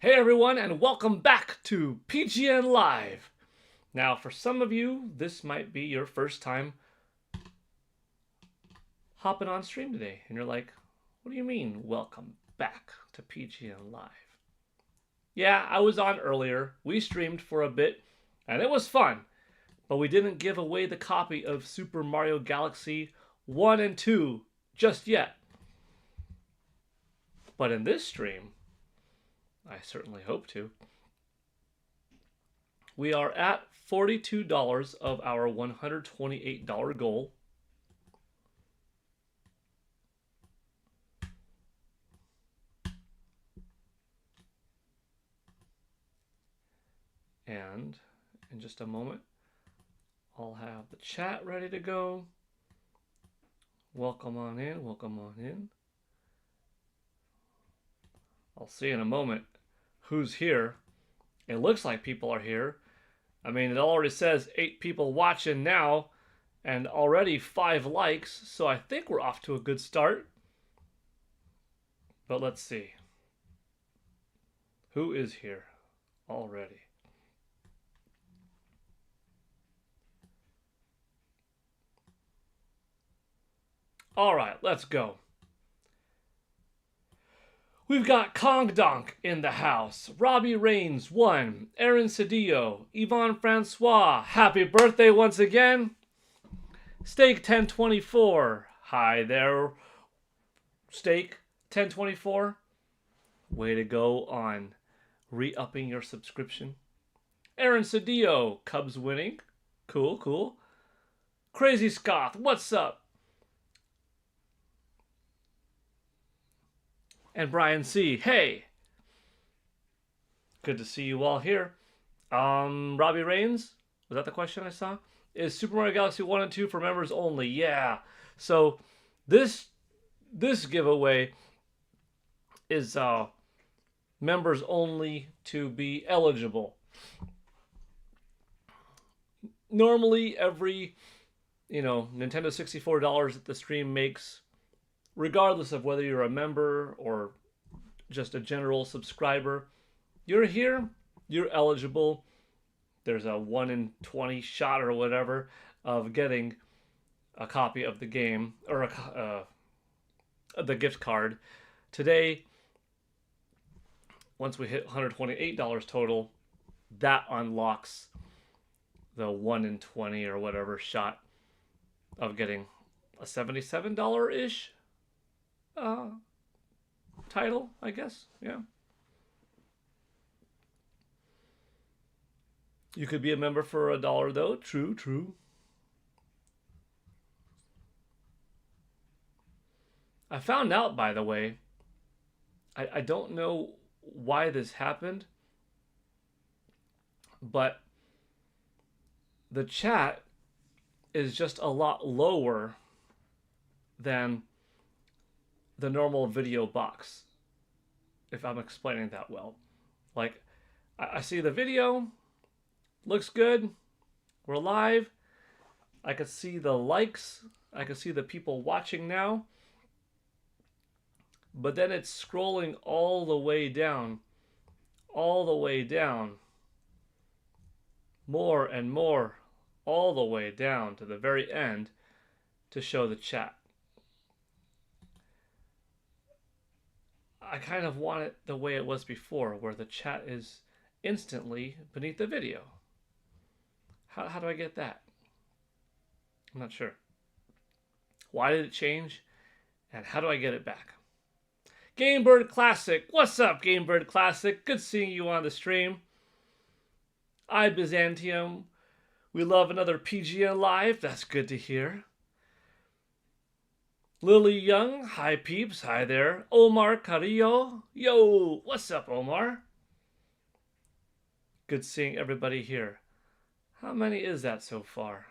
Hey everyone, and welcome back to PGN Live. Now, for some of you, this might be your first time hopping on stream today, and you're like, what do you mean, welcome back to PGN Live? Yeah, I was on earlier. We streamed for a bit, and it was fun, but we didn't give away the copy of Super Mario Galaxy 1 and 2 just yet. But in this stream, I certainly hope to. We are at $42 of our $128 goal. And in just a moment, I'll have the chat ready to go. Welcome on in, welcome on in. I'll see in a moment who's here. It looks like people are here. I mean, it already says 8 people watching now and already 5 likes, so I think we're off to a good start. But let's see. Who is here already? All right, let's go. We've got Kong Donk in the house. Robbie Rains, 1. Aaron Cedillo. Yvonne Francois, happy birthday once again. Steak 1024. Hi there, Steak 1024. Way to go on re-upping your subscription. Aaron Cedillo, Cubs winning. Cool, cool. Crazy Scott, what's up? And Brian C. Hey! Good to see you all here. Robbie Rains? Was that the question I saw? Is Super Mario Galaxy 1 and 2 for members only? Yeah. So this giveaway is members only to be eligible. Normally every, Nintendo $64 that the stream makes, regardless of whether you're a member or just a general subscriber, you're here, you're eligible. There's a 1 in 20 shot or whatever of getting a copy of the game or the gift card. Today, once we hit $128 total, that unlocks the 1 in 20 or whatever shot of getting a $77-ish title, I guess. Yeah. You could be a member for $1 though. True. I found out, by the way, I don't know why this happened, but the chat is just a lot lower than the normal video box, if I'm explaining that well. Like, I see the video, looks good, we're live, I can see the likes, I can see the people watching now, but then it's scrolling all the way down, more and more, all the way down to the very end to show the chat. I kind of want it the way it was before, where the chat is instantly beneath the video. How do I get that? I'm not sure. Why did it change? And how do I get it back? Gamebird Classic. What's up, Gamebird Classic? Good seeing you on the stream. I Byzantium. We love another PGN Live. That's good to hear. Lily Young, hi peeps, hi there. Omar Carrillo, yo, what's up, Omar? Good seeing everybody here. How many is that so far?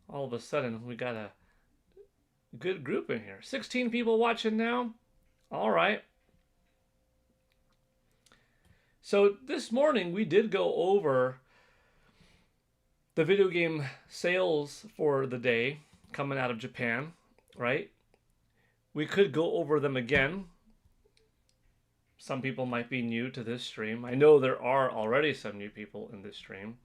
All of a sudden, we got a good group in here. 16 people watching now. All right. So this morning, we did go over the video game sales for the day coming out of Japan. Right? We could go over them again some people might be new to this stream. I know there are already some new people in this stream.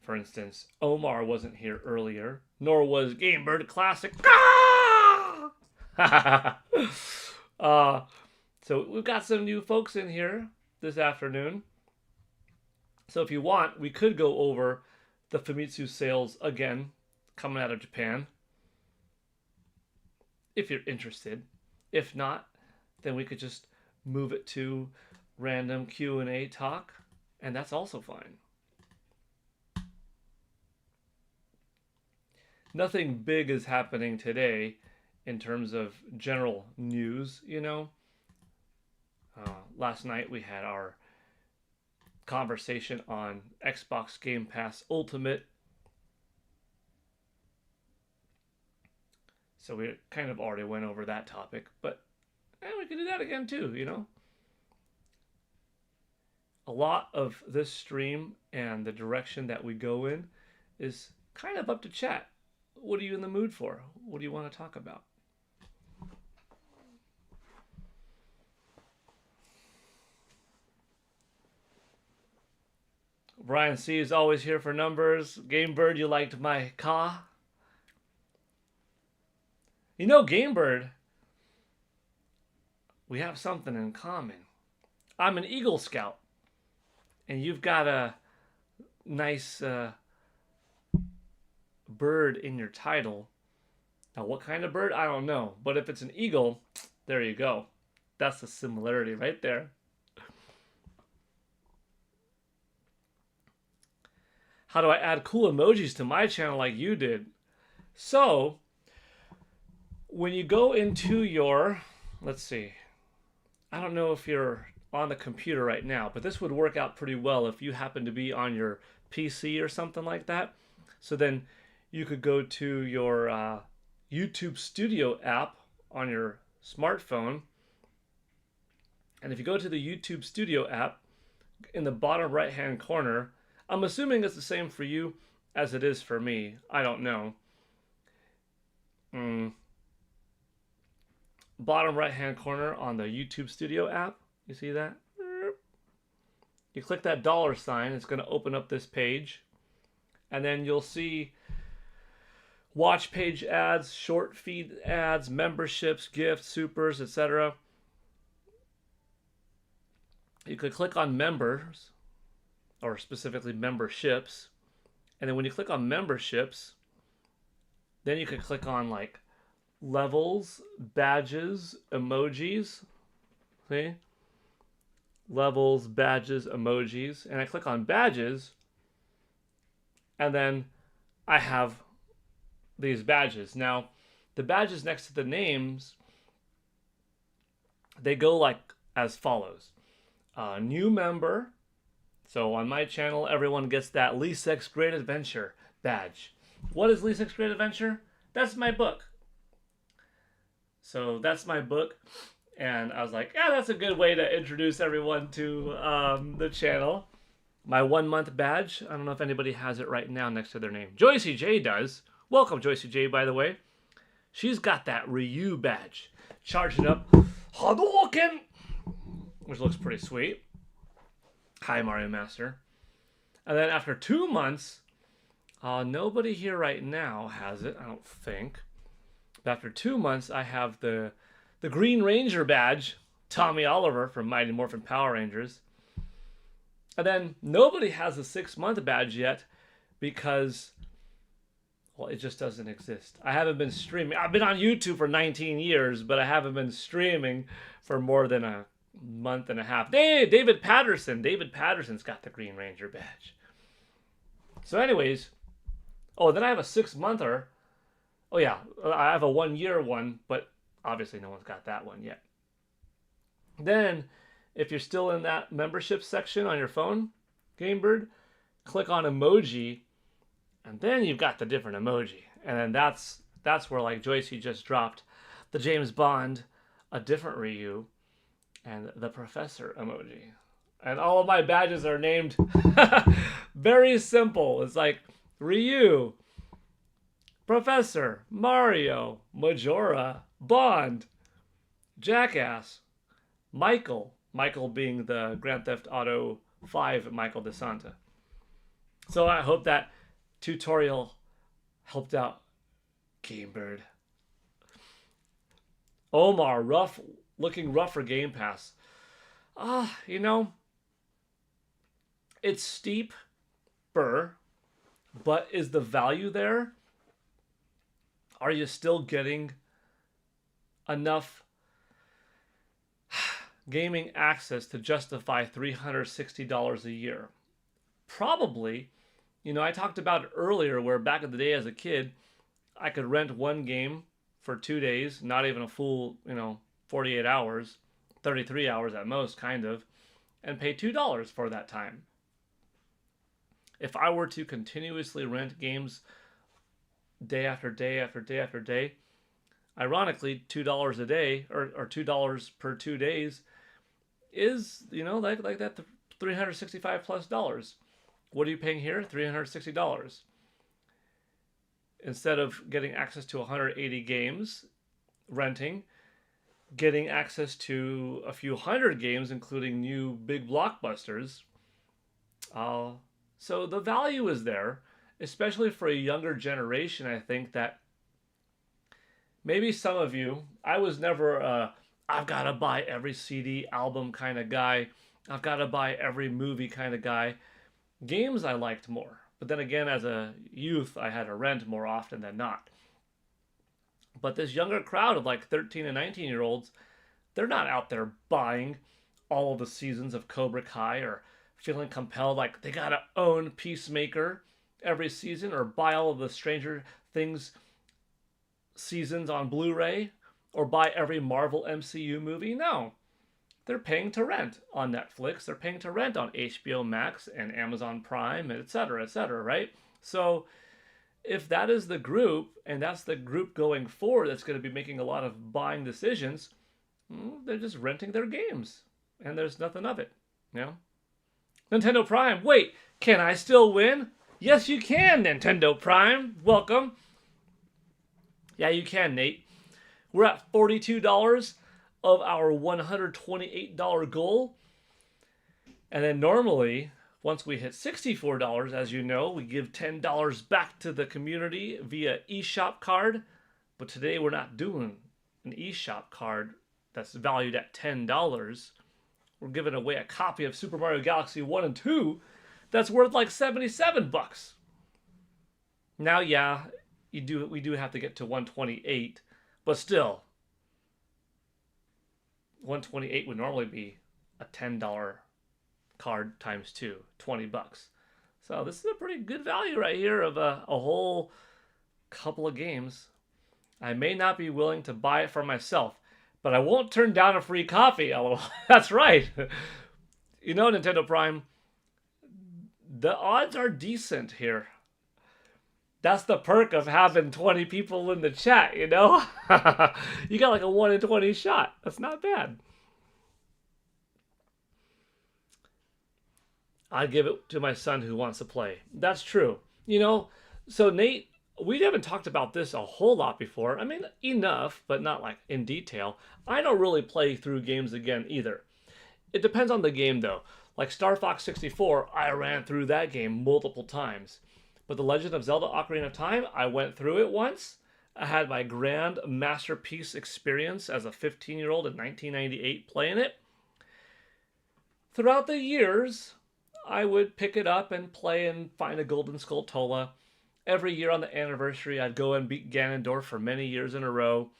For instance, Omar wasn't here earlier, nor was Gamebird Classic. So we've got some new folks in here this afternoon. So if you want, we could go over the Famitsu sales again, coming out of Japan. If you're interested. If not, then we could just move it to random Q&A talk, and that's also fine. Nothing big is happening today in terms of general news, you know. Last night we had our conversation on Xbox Game Pass Ultimate. So we kind of already went over that topic, but we can do that again too, you know. A lot of this stream and the direction that we go in is kind of up to chat. What are you in the mood for? What do you want to talk about? Brian C is always here for numbers. Gamebird, you liked my ka? You know, Gamebird, we have something in common. I'm an Eagle Scout, and you've got a nice bird in your title. Now, what kind of bird? I don't know. But if it's an eagle, there you go. That's the similarity right there. How do I add cool emojis to my channel like you did? So, when you go into your, let's see, I don't know if you're on the computer right now, but this would work out pretty well if you happen to be on your PC or something like that. So then you could go to your YouTube Studio app on your smartphone. And if you go to the YouTube Studio app, in the bottom right-hand corner, I'm assuming it's the same for you as it is for me. I don't know. Bottom right-hand corner on the YouTube Studio app. You see that? You click that $sign. It's going to open up this page. And then you'll see watch page ads, short feed ads, memberships, gifts, supers, etc. You could click on members, or specifically memberships. And then when you click on memberships, then you could click on like levels, badges, emojis. See? Levels, badges, emojis. And I click on badges. And then I have these badges. Now, the badges next to the names, they go like as follows. New member. So on my channel, everyone gets that Lee 6 Great Adventure badge. What is Lee 6 Great Adventure? That's my book. So that's my book. And I was like, yeah, that's a good way to introduce everyone to the channel. My 1 month badge. I don't know if anybody has it right now next to their name. Joycey J does. Welcome, Joycey J, by the way. She's got that Ryu badge. Charge it up. Hadouken! Which looks pretty sweet. Hi, Mario Master. And then after 2 months, nobody here right now has it, I don't think. But after 2 months, I have the Green Ranger badge. Tommy Oliver from Mighty Morphin Power Rangers. And then nobody has a 6 month badge yet because, well, it just doesn't exist. I haven't been streaming. I've been on YouTube for 19 years, but I haven't been streaming for more than a month and a half. David Patterson. David Patterson's got the Green Ranger badge. So anyways, oh, then I have a 6 monther. Oh yeah, I have a 1 year one, but obviously no one's got that one yet. Then, if you're still in that membership section on your phone, Gamebird, click on emoji, and then you've got the different emoji. And then that's where, like, Joycey just dropped the James Bond, a different Ryu, and the Professor emoji. And all of my badges are named very simple. It's like Ryu, Professor, Mario, Majora, Bond, Jackass, Michael, Michael being the Grand Theft Auto 5 Michael DeSanta. So I hope that tutorial helped out Gamebird. Omar, looking rough for Game Pass. You know, it's steep, but is the value there? Are you still getting enough gaming access to justify $360 a year? Probably. You know, I talked about it earlier where back in the day as a kid, I could rent one game for 2 days, not even a full, 48 hours, 33 hours at most, kind of, and pay $2 for that time. If I were to continuously rent games day after day after day after day, ironically, $2 a day or $2 per 2 days is, like that $365 plus dollars. What are you paying here? $360. Instead of getting access to 180 games, renting, getting access to a few hundred games, including new big blockbusters. So the value is there, especially for a younger generation. I think that maybe some of you, I was never I've got to buy every CD album kind of guy. I've got to buy every movie kind of guy. Games I liked more. But then again, as a youth, I had to rent more often than not. But this younger crowd of like 13 and 19-year-olds, they're not out there buying all of the seasons of Cobra Kai or feeling compelled like they got to own Peacemaker every season or buy all of the Stranger Things seasons on Blu-ray or buy every Marvel MCU movie. No. They're paying to rent on Netflix. They're paying to rent on HBO Max and Amazon Prime, etc., right? So if that is the group, and that's the group going forward that's going to be making a lot of buying decisions, they're just renting their games. And there's nothing of it, Nintendo Prime, wait, can I still win? Yes, you can, Nintendo Prime. Welcome. Yeah, you can, Nate. We're at $42 of our $128 goal. And then normally, once we hit $64, as you know, we give $10 back to the community via eShop card. But today we're not doing an eShop card that's valued at $10. We're giving away a copy of Super Mario Galaxy 1 and 2 that's worth like $77. Now, yeah, we do have to get to 128, but still, 128 would normally be a $10 card times 2, $20. So this is a pretty good value right here of a whole couple of games. I may not be willing to buy it for myself, but I won't turn down a free copy. LOL. That's right. Nintendo Prime, the odds are decent here. That's the perk of having 20 people in the chat, You got like a 1 in 20 shot. That's not bad. I'd give it to my son who wants to play. That's true. So Nate, we haven't talked about this a whole lot before. I mean, enough, but not like in detail. I don't really play through games again either. It depends on the game though. Like Star Fox 64, I ran through that game multiple times. But The Legend of Zelda Ocarina of Time, I went through it once. I had my grand masterpiece experience as a 15-year-old in 1998 playing it. Throughout the years, I would pick it up and play and find a Golden Skulltula. Every year on the anniversary, I'd go and beat Ganondorf for many years in a row.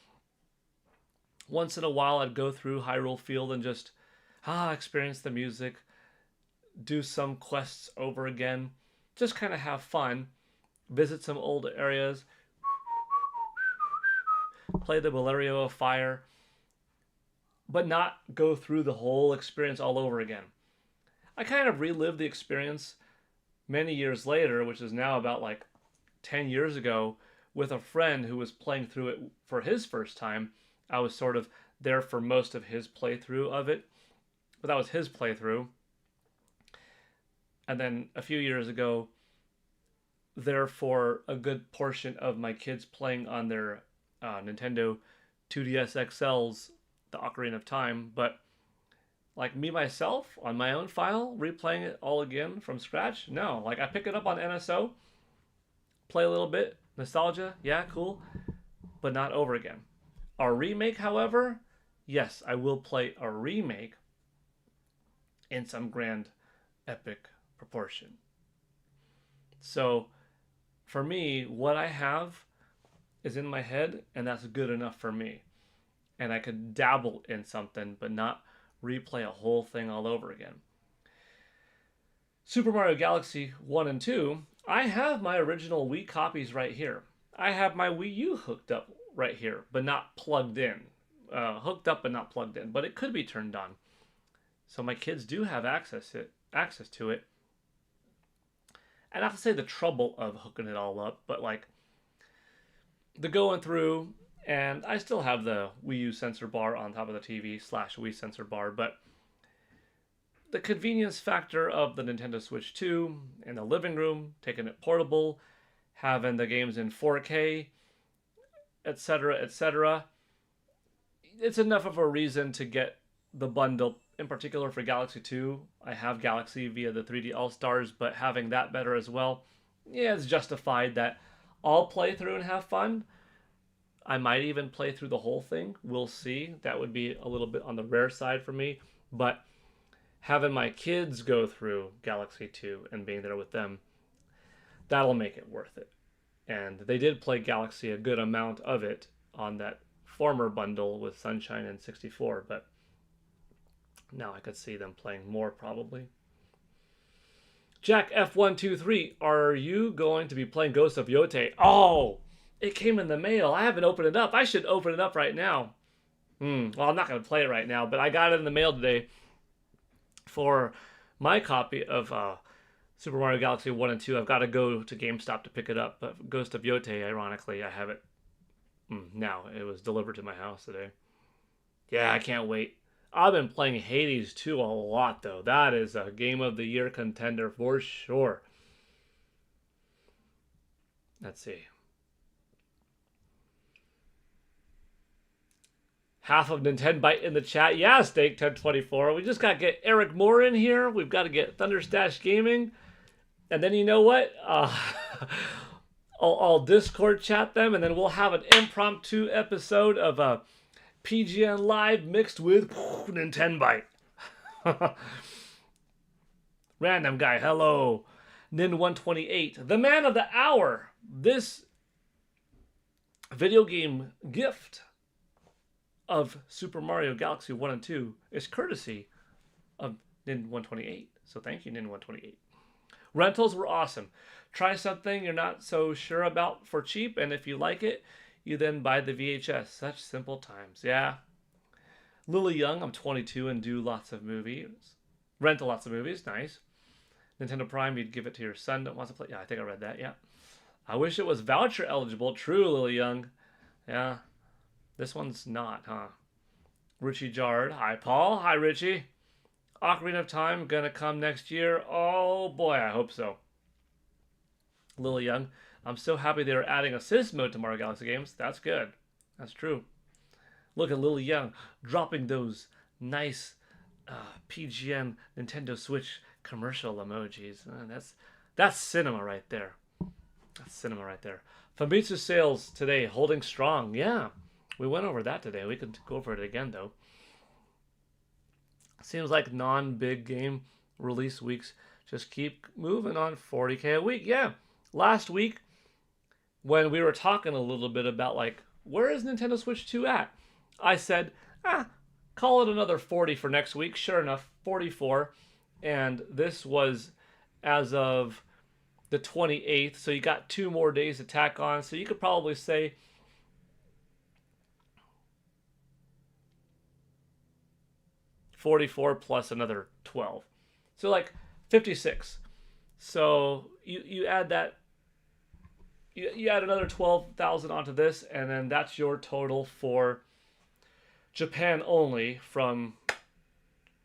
Once in a while, I'd go through Hyrule Field and just experience the music, do some quests over again, just kind of have fun, visit some old areas, play the Valerio of Fire, but not go through the whole experience all over again. I kind of relived the experience many years later, which is now about like 10 years ago, with a friend who was playing through it for his first time. I was sort of there for most of his playthrough of it, but that was his playthrough. And then a few years ago, there for a good portion of my kids playing on their Nintendo 2DS XLs, the Ocarina of Time. But like me myself on my own file, replaying it all again from scratch. No, like I pick it up on NSO, play a little bit, nostalgia, yeah, cool, but not over again. A remake, however, yes, I will play a remake in some grand epic proportion. So for me, what I have is in my head, and that's good enough for me. And I could dabble in something, but not replay a whole thing all over again. Super Mario Galaxy 1 and 2, I have my original Wii copies right here. I have my Wii U hooked up right here, but not plugged in. Hooked up but not plugged in, but it could be turned on. So my kids do have access to it. And not to say the trouble of hooking it all up, but like the going through, and I still have the Wii U sensor bar on top of the TV / Wii sensor bar, but the convenience factor of the Nintendo Switch 2 in the living room, taking it portable, having the games in 4K, etc., etc. It's enough of a reason to get the bundle, in particular for Galaxy 2. I have Galaxy via the 3D All-Stars, but having that better as well, yeah, it's justified that I'll play through and have fun. I might even play through the whole thing. We'll see. That would be a little bit on the rare side for me, but having my kids go through Galaxy 2 and being there with them, that'll make it worth it. And they did play Galaxy a good amount of it on that former bundle with Sunshine and 64, but now I could see them playing more probably. Jack F123, are you going to be playing Ghost of Yote? Oh, it came in the mail. I haven't opened it up. I should open it up right now. Well, I'm not going to play it right now, but I got it in the mail today for my copy of Super Mario Galaxy 1 and 2. I've got to go to GameStop to pick it up, but Ghost of Yote, ironically, I have it now. It was delivered to my house today. Yeah, I can't wait. I've been playing Hades 2 a lot, though. That is a Game of the Year contender for sure. Let's see. Half of Nintendo Byte in the chat. Yeah, Steak 1024. We just got to get Eric Moore in here. We've got to get Thunderstash Gaming. And then you know what? I'll Discord chat them, and then we'll have an impromptu episode of PGN Live mixed with Nintendo Byte. Random guy, hello. Nin128, the man of the hour. This video game gift of Super Mario Galaxy 1 and 2 is courtesy of Nin128. So thank you, Nin128. Rentals were awesome. Try something you're not so sure about for cheap, and if you like it, you then buy the VHS. Such simple times. Yeah. Lily Young, I'm 22 and do lots of movies. Rental lots of movies. Nice. Nintendo Prime, you'd give it to your son that wants to play. Yeah, I think I read that. Yeah. I wish it was voucher eligible. True, Lily Young. Yeah. This one's not, huh? Richie Jard. Hi, Paul. Hi, Richie. Ocarina of Time gonna come next year. Oh, boy, I hope so. Lily Young. I'm so happy they are adding assist mode to Mario Galaxy games. That's good. That's true. Look at Lily Young dropping those nice PGN Nintendo Switch commercial emojis. That's cinema right there. That's cinema right there. Famitsu sales today holding strong. Yeah, we went over that today. We could go over it again though. Seems like non-big game release weeks just keep moving on 40K a week. Yeah, last week when we were talking a little bit about like where is Nintendo Switch 2 at, I said, call it another 40 for next week. Sure enough, 44. And this was as of the 28th. So you got 2 more days to tack on. So you could probably say $44 plus another 12. So like 56. So you add that. You add another 12,000 onto this, and then that's your total for Japan only from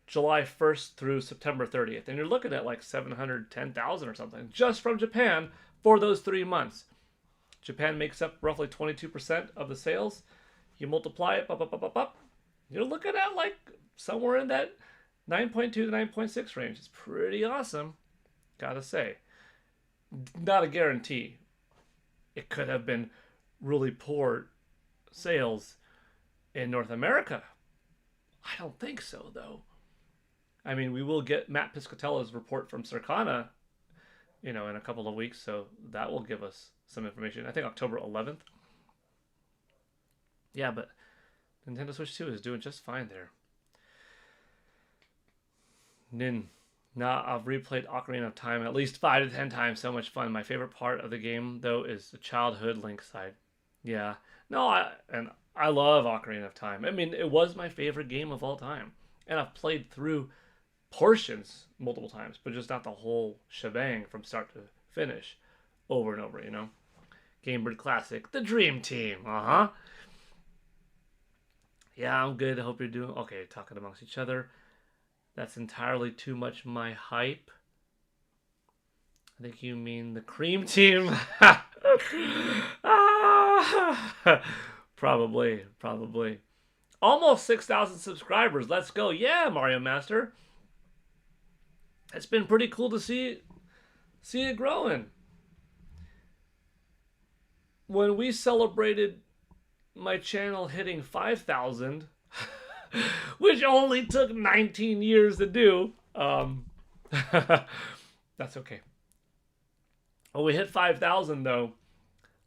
July 1st through September 30th. And you're looking at like 710,000 or something just from Japan for those 3 months. Japan makes up roughly 22% of the sales. You multiply it, you're looking at like somewhere in that 9.2 to 9.6 range is pretty awesome, gotta say. Not a guarantee. It could have been really poor sales in North America. I don't think so, though. I mean, we will get Matt Piscatello's report from Circana, in a couple of weeks, so that will give us some information. I think October 11th. Yeah, but Nintendo Switch 2 is doing just fine there. I've replayed Ocarina of Time at least 5 to 10 times. So much fun. My favorite part of the game, though, is the childhood Link side. Yeah. No, I love Ocarina of Time. I mean, it was my favorite game of all time. And I've played through portions multiple times, but just not the whole shebang from start to finish over and over, Game Bird Classic, the Dream Team. Yeah, I'm good. I hope you're doing okay. Talking amongst each other. That's entirely too much my hype. I think you mean the Cream Team. Probably. Almost 6,000 subscribers. Let's go. Yeah, Mario Master. It's been pretty cool to see it growing. When we celebrated my channel hitting 5,000, which only took 19 years to do, that's okay. Well, we hit 5,000 though,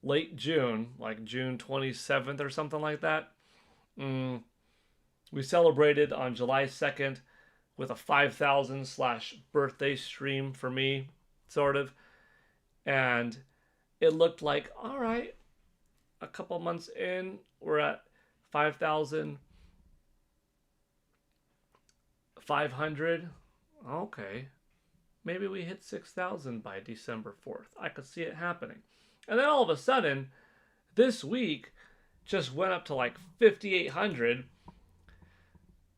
late June, like June 27th or something like that. We celebrated on July 2nd with a 5,000/birthday stream for me, sort of. And it looked like, all right, a couple months in, we're at 5,500. Okay. Maybe we hit 6,000 by December 4th. I could see it happening. And then all of a sudden, this week just went up to like 5,800.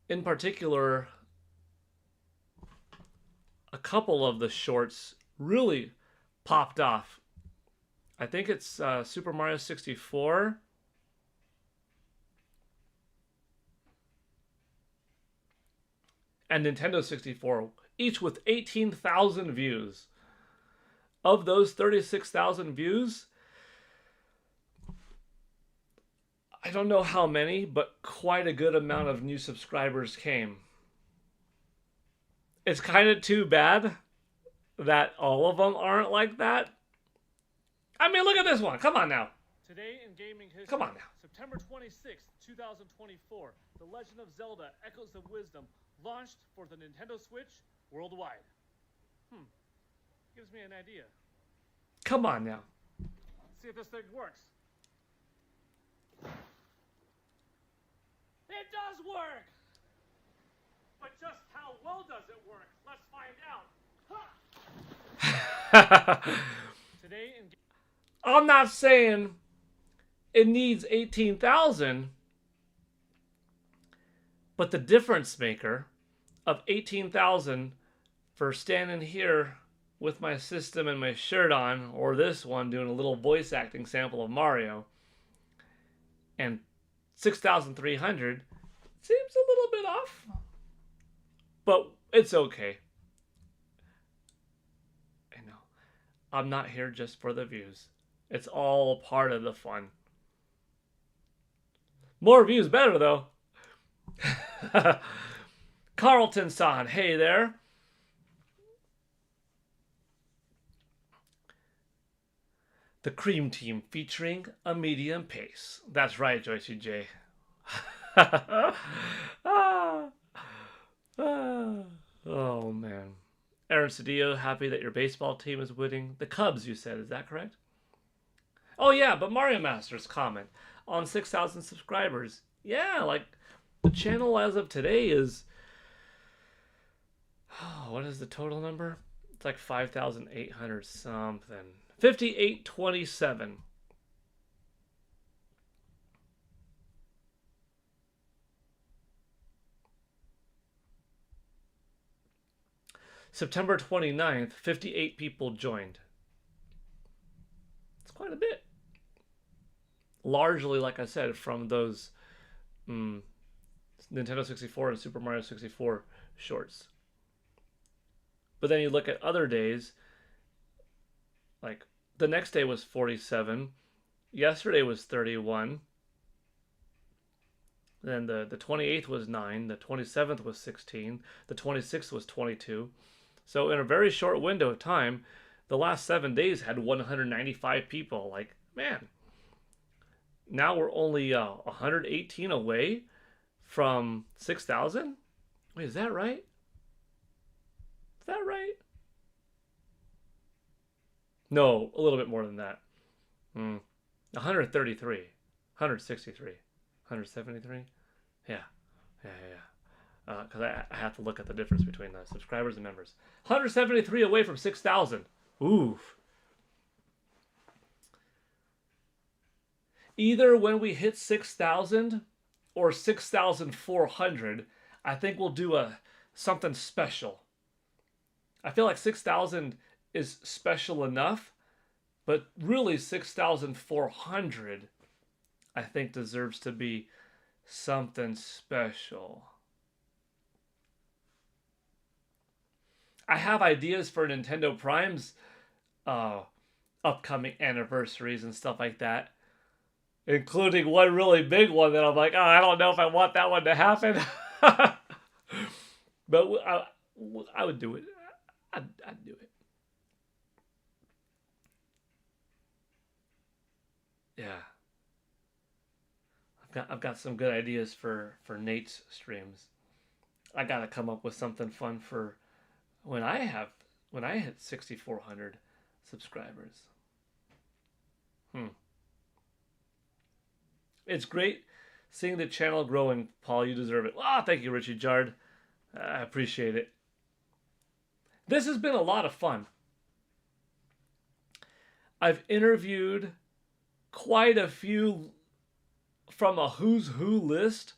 In particular, a couple of the shorts really popped off. I think it's Super Mario 64. And Nintendo 64, each with 18,000 views. Of those 36,000 views, I don't know how many, but quite a good amount of new subscribers came. It's kind of too bad that all of them aren't like that. I mean, look at this one. Come on now. Today in gaming history, Come on now. September 26th, 2024, The Legend of Zelda Echoes of Wisdom launched for the Nintendo Switch worldwide. Gives me an idea. Come on now. Let's see if this thing works. It does work! But just how well does it work? Let's find out. Today in I'm not saying it needs 18,000, but the difference maker of 18,000 for standing here with my system and my shirt on, or this one doing a little voice acting sample of Mario, and 6,300 seems a little bit off, but it's okay. I know. I'm not here just for the views. It's all part of the fun. More views better, though. Carlton-san, hey there. The Cream Team featuring a medium pace. That's right, Joyce J. Oh, man. Aaron Cedillo, happy that your baseball team is winning. The Cubs, you said. Is that correct? Oh, yeah, but Mario Master's comment on 6,000 subscribers. Yeah, like, the channel as of today is... Oh, what is the total number? It's like 5,800 something. 5,827. September 29th, 58 people joined. It's quite a bit. Largely, like I said, from those Nintendo 64 and Super Mario 64 shorts. But then you look at other days, like the next day was 47, yesterday was 31, then the 28th was 9, the 27th was 16, the 26th was 22. So in a very short window of time, the last 7 days had 195 people. Like, man, now we're only 118 away from 6,000? Wait, is that right? Is that right? No, a little bit more than that. 133, 163, 173. Yeah, yeah, yeah. Because I have to look at the difference between the subscribers and members. 173 away from 6,000. Oof. Either when we hit 6,000 or 6,400, I think we'll do something special. I feel like 6,000 is special enough, but really 6,400 I think deserves to be something special. I have ideas for Nintendo Prime's upcoming anniversaries and stuff like that, including one really big one that I'm like, oh, I don't know if I want that one to happen. But I would do it. I'd do it. Yeah. I've got some good ideas for Nate's streams. I gotta come up with something fun for when I hit 6,400 subscribers. It's great seeing the channel growing, Paul. You deserve it. Ah, thank you, Richie Jard. I appreciate it. This has been a lot of fun. I've interviewed quite a few from a who's who list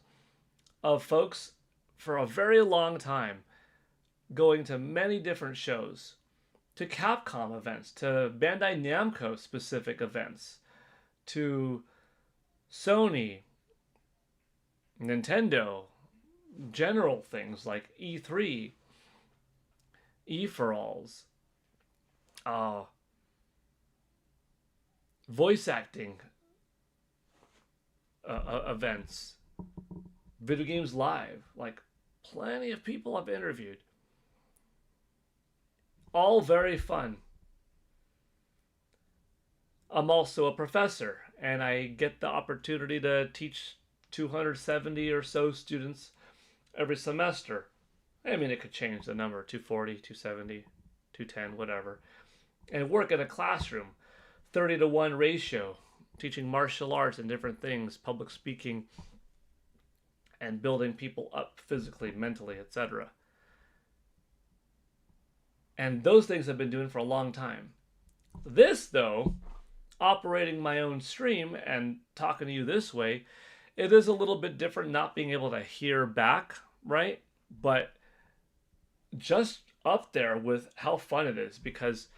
of folks for a very long time, going to many different shows, to Capcom events, to Bandai Namco specific events, to Sony, Nintendo, general things like E3, E-for-Alls, voice acting events, Video Games Live, like plenty of people I've interviewed. All very fun. I'm also a professor, and I get the opportunity to teach 270 or so students every semester. I mean, it could change the number, 240, 270, 210, whatever. And work in a classroom, 30-to-1 ratio, teaching martial arts and different things, public speaking, and building people up physically, mentally, etc. And those things I've been doing for a long time. This, though, operating my own stream and talking to you this way, it is a little bit different not being able to hear back, right? But just up there with how fun it is, because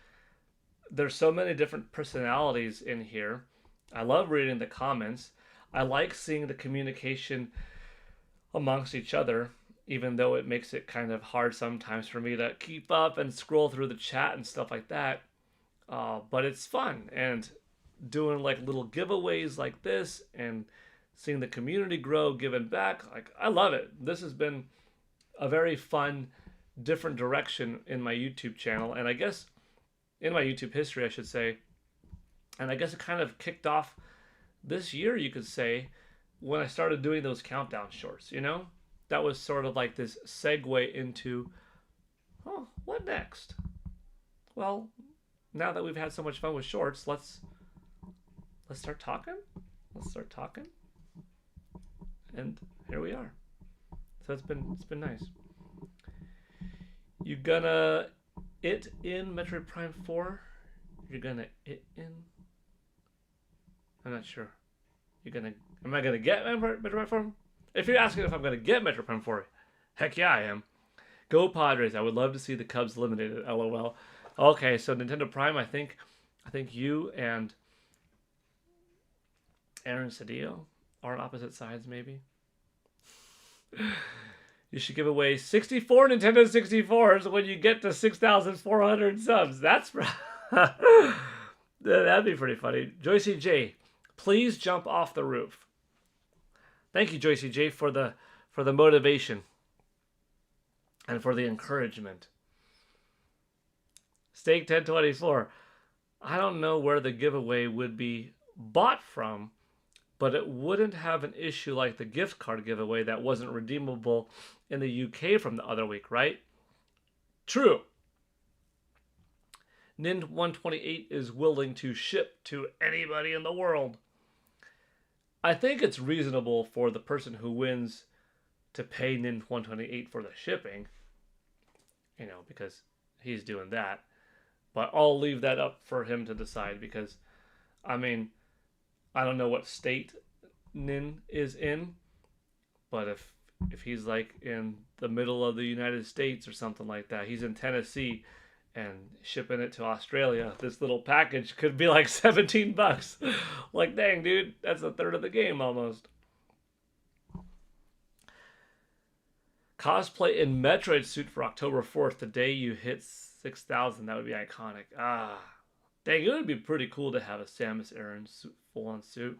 there's so many different personalities in here. I love reading the comments. I like seeing the communication amongst each other, even though it makes it kind of hard sometimes for me to keep up and scroll through the chat and stuff like that. But it's fun, and doing like little giveaways like this and seeing the community grow, giving back, like I love it. This has been a very fun, different direction in my YouTube channel, and I guess in my YouTube history, I should say. And I guess it kind of kicked off this year, you could say, when I started doing those countdown shorts, you know? That was sort of like this segue into, oh, what next? Well, now that we've had so much fun with shorts, let's start talking. Let's start talking. And here we are. So it's been nice. You gonna it in Metroid Prime 4? You're gonna it in? I'm not sure. Am I gonna get Metroid Prime 4? If you're asking if I'm gonna get Metroid Prime 4, heck yeah, I am. Go Padres! I would love to see the Cubs eliminated. LOL. Okay, so Nintendo Prime. I think you and Aaron Cedillo are on opposite sides, maybe. You should give away 64 Nintendo 64s when you get to 6,400 subs. That's that'd be pretty funny. Joycey J, please jump off the roof. Thank you, Joycey J, for the motivation and for the encouragement. Steak 1024. I don't know where the giveaway would be bought from, but it wouldn't have an issue like the gift card giveaway that wasn't redeemable in the UK from the other week, right? True. Nin128 is willing to ship to anybody in the world. I think it's reasonable for the person who wins to pay Nin128 for the shipping, because he's doing that. But I'll leave that up for him to decide because, I don't know what state Nin is in, but if he's like in the middle of the United States or something like that, he's in Tennessee and shipping it to Australia, this little package could be like $17. Like, dang, dude, that's a third of the game almost. Cosplay in Metroid suit for October 4th, the day you hit 6,000. That would be iconic. Dang, it would be pretty cool to have a Samus Aran full-on suit.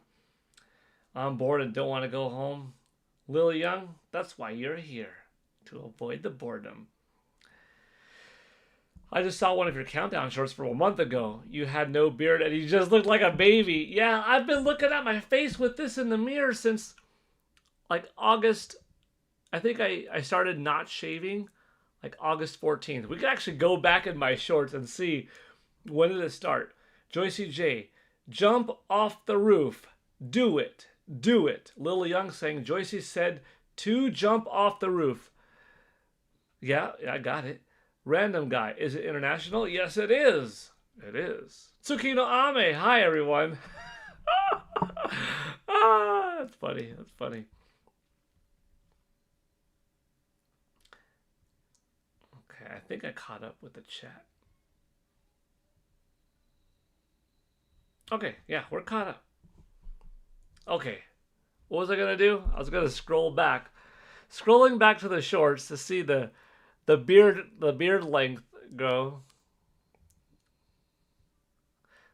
I'm bored and don't want to go home. Lil Young, that's why you're here, to avoid the boredom. I just saw one of your countdown shorts from a month ago. You had no beard and you just looked like a baby. Yeah, I've been looking at my face with this in the mirror since like August. I think I started not shaving like August 14th. We could actually go back in my shorts and see when did it start. Joycey J, jump off the roof. Do it. Do it. Lil Young saying Joycey said to jump off the roof. Yeah, I got it. Random guy, is it international? Yes, it is. It is. Tsukino Ame, hi everyone. That's funny. That's funny. Okay, I think I caught up with the chat. Okay, yeah, we're caught up. Okay, what was I gonna do? I was gonna scroll back, scrolling back to the shorts to see the beard length go.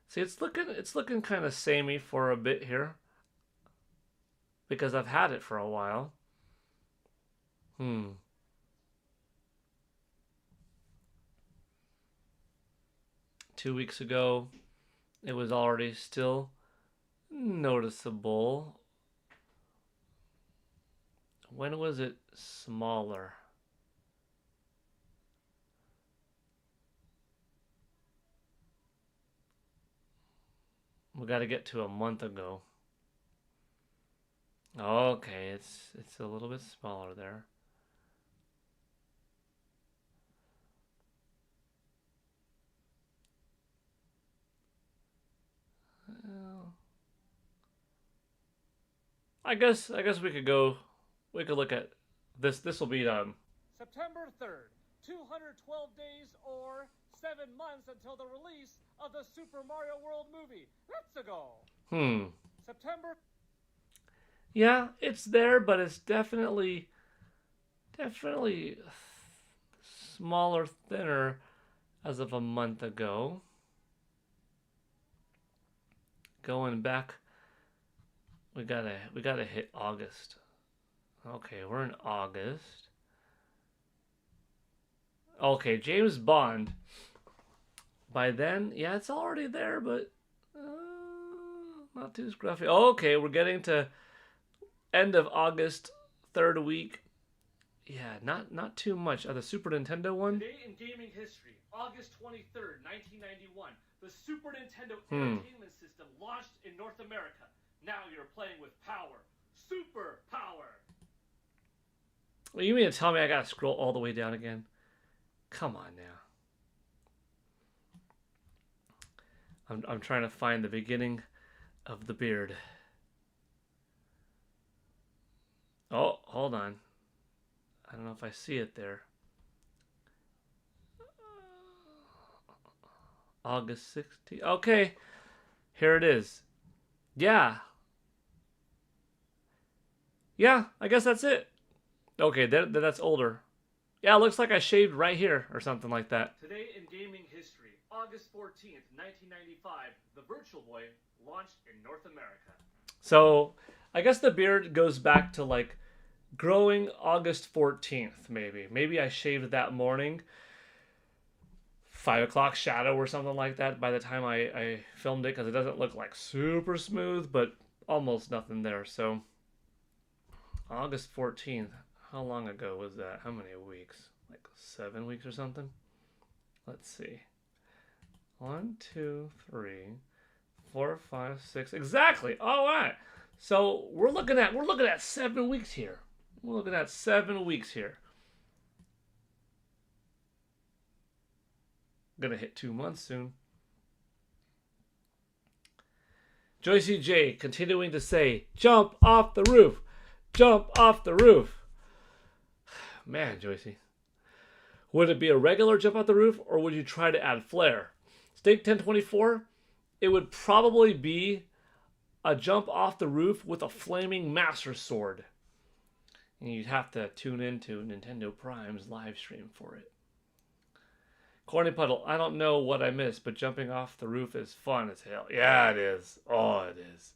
See, it's looking kind of samey for a bit here because I've had it for a while. 2 weeks ago, it was already still noticeable. When was it smaller? We got to get to a month ago. Okay, it's a little bit smaller there. I guess we could look at this. This will be September 3rd, 212 days or 7 months until the release of the Super Mario World movie. Let's go. September. Yeah, it's there, but it's definitely smaller, thinner as of a month ago. Going back, we gotta hit August. Okay, we're in August. Okay, James Bond. By then, yeah, it's already there, but not too scruffy. Okay, we're getting to end of August, third week. Yeah, not too much. The Super Nintendo one. Today in gaming history, August 23rd, 1991, the Super Nintendo Entertainment System launched in North America. Now you're playing with power. Super power. Well, you mean to tell me I gotta scroll all the way down again? Come on now. I'm trying to find the beginning of the beard. Oh, hold on. I don't know if I see it there. August 16th. Okay. Here it is. Yeah. Yeah, I guess that's it. Okay, that's older. Yeah, it looks like I shaved right here or something like that. Today in gaming history, August 14th, 1995, the Virtual Boy launched in North America. So I guess the beard goes back to like growing August 14th, maybe. Maybe I shaved that morning, 5 o'clock shadow or something like that by the time I filmed it, because it doesn't look like super smooth, but almost nothing there. So August 14th, how long ago was that? How many weeks? Like 7 weeks or something? Let's see. 1, 2, 3, 4, 5, 6. Exactly. All right. So we're looking at 7 weeks here. We're looking at 7 weeks here. Gonna hit 2 months soon. Joycey J continuing to say, jump off the roof. Jump off the roof. Man, Joycey. Would it be a regular jump off the roof, or would you try to add flair? Steak 1024, it would probably be a jump off the roof with a flaming master sword. And you'd have to tune into Nintendo Prime's live stream for it. Corny Puddle, I don't know what I missed, but jumping off the roof is fun as hell. Yeah, it is. Oh, it is.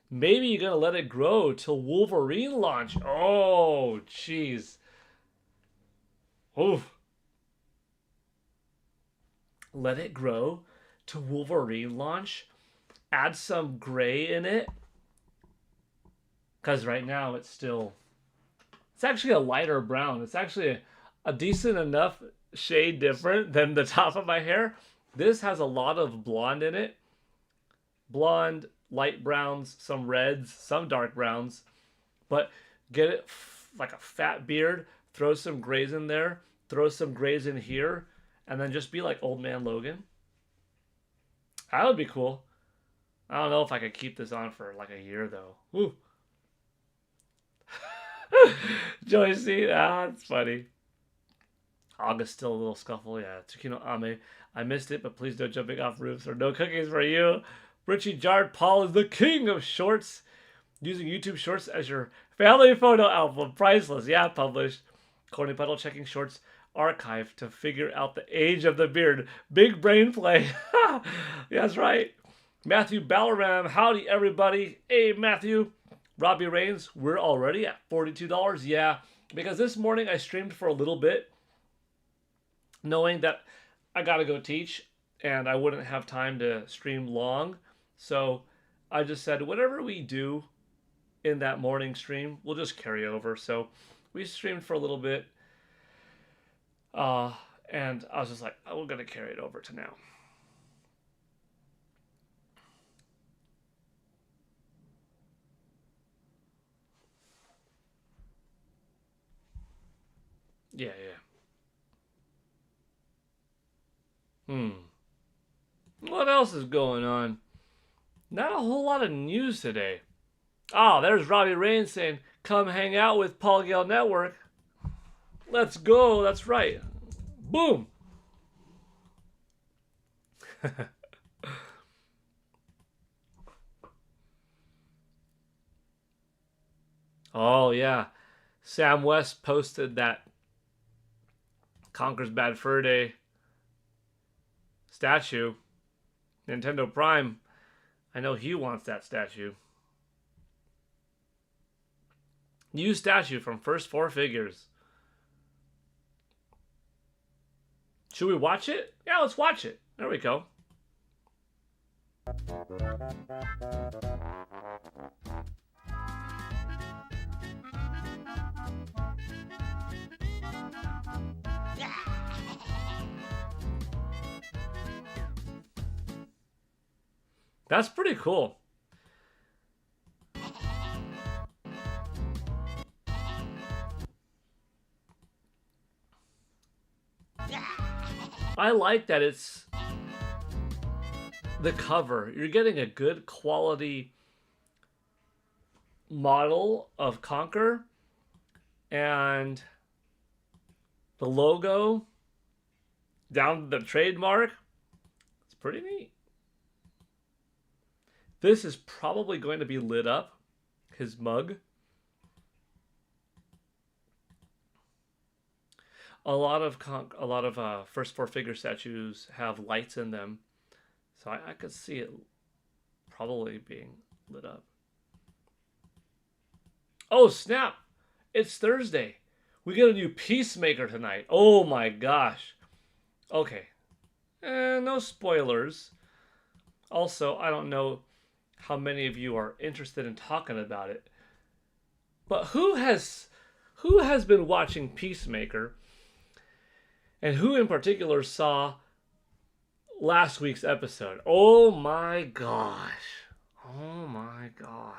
Maybe you're going to let it grow till Wolverine launch. Oh, jeez. Oof. Let it grow to Wolverine launch. Add some gray in it. Because right now it's actually a lighter brown. It's actually a decent enough shade different than the top of my hair. This has a lot of blonde in it. Blonde, light browns, some reds, some dark browns. But get it like a fat beard. Throw some grays in there. Throw some grays in here. And then just be like Old Man Logan. That would be cool. I don't know if I could keep this on for like a year though. Woo. Joycey, that's funny. August still a little scuffle. Yeah, Tsukino Ame. I missed it, but please don't jumping off roofs or no cookies for you. Richie Jard Paul is the king of shorts. Using YouTube Shorts as your family photo album. Priceless. Yeah, published. Corny Puddle checking Shorts archive to figure out the age of the beard. Big brain play. Yeah, that's right. Matthew Ballaram. Howdy, everybody. Hey, Matthew. Robbie Rains. We're already at $42. Yeah, because this morning I streamed for a little bit, knowing that I got to go teach and I wouldn't have time to stream long. So I just said, whatever we do in that morning stream, we'll just carry over. So we streamed for a little bit. And I was just like, oh, we're going to carry it over to now. Yeah, yeah. What else is going on? Not a whole lot of news today. Oh, there's Robbie Rain saying, come hang out with Paul Gale Network. Let's go. That's right. Boom. Oh, yeah. Sam West posted that Conker's Bad Fur Day statue. Nintendo Prime. I know he wants that statue. New statue from First Four Figures. Should we watch it? Yeah, let's watch it. There we go. That's pretty cool. I like that it's the cover. You're getting a good quality model of Conker, and the logo down to the trademark. It's pretty neat. This is probably going to be lit up, his mug. a lot of first four figure statues have lights in them, so I could see it probably being lit up. Oh snap! It's Thursday. We get a new Peacemaker tonight. Oh my gosh. Okay. No spoilers. Also, I don't know how many of you are interested in talking about it, but who has been watching Peacemaker, and who in particular saw last week's episode? Oh my gosh. Oh my gosh.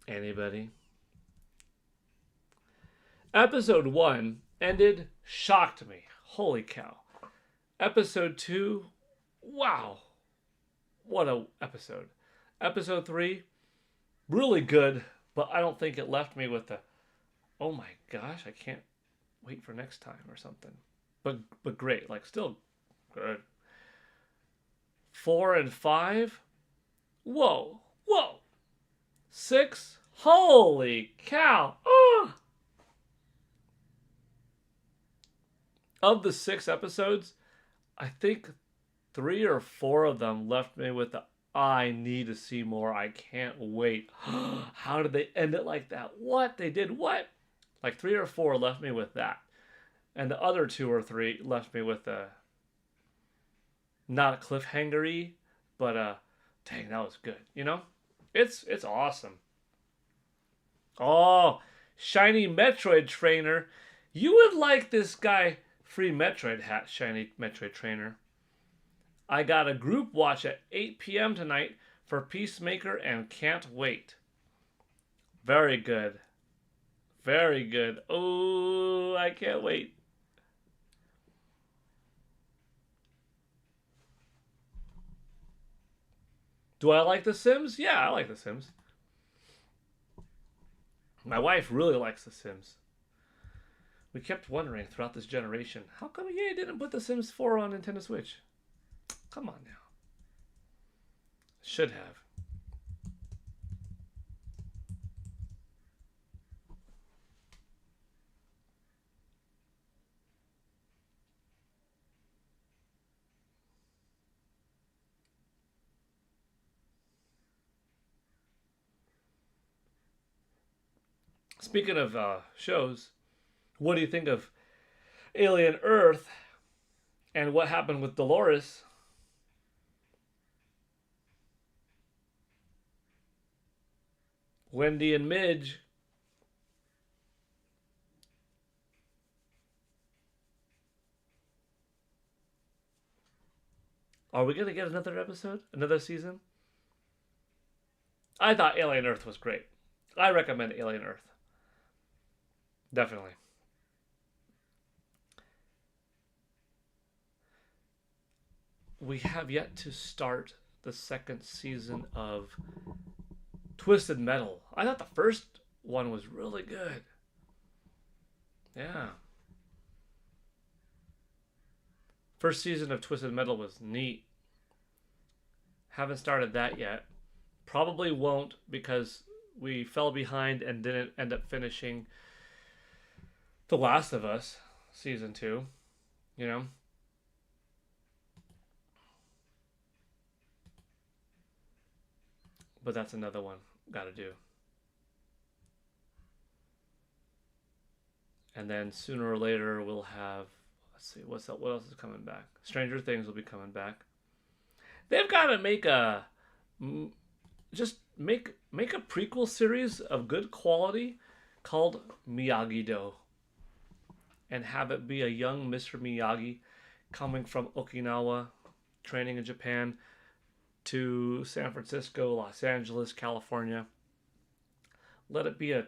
Anybody? Episode 1 ended, shocked me. Holy cow. Episode 2, wow. What a episode. Episode 3, really good, but I don't think it left me with the, oh my gosh, I can't wait for next time or something. But great, like still good. 4 and 5, whoa, whoa. 6, holy cow. Oh. Of the 6 episodes, I think 3 or 4 of them left me with the I need to see more. I can't wait. How did they end it like that? What? They did what? Like 3 or 4 left me with that. And the other 2 or 3 left me with a not a cliffhangery, but dang, that was good. You know? It's awesome. Oh, shiny Metroid trainer. You would like this guy. Free Metroid hat, shiny Metroid trainer. I got a group watch at 8 p.m. tonight for Peacemaker and can't wait. Very good. Very good. Oh, I can't wait. Do I like The Sims? Yeah, I like The Sims. My wife really likes The Sims. We kept wondering throughout this generation, how come EA didn't put The Sims 4 on Nintendo Switch? Come on now. Should have. Speaking of shows, what do you think of Alien Earth and what happened with Dolores? Wendy and Midge. Are we going to get another episode? Another season? I thought Alien Earth was great. I recommend Alien Earth. Definitely. We have yet to start the second season of Twisted Metal. I thought the first one was really good. Yeah. First season of Twisted Metal was neat. Haven't started that yet. Probably won't because we fell behind and didn't end up finishing The Last of Us season 2, you know? But that's another one. Gotta do. And then sooner or later we'll have, let's see, what's up? What else is coming back? Stranger Things will be coming back. They've got to make a just make a prequel series of good quality called Miyagi-Do, and have it be a young Mr. Miyagi coming from Okinawa, training in Japan, to San Francisco, Los Angeles, California. Let it be a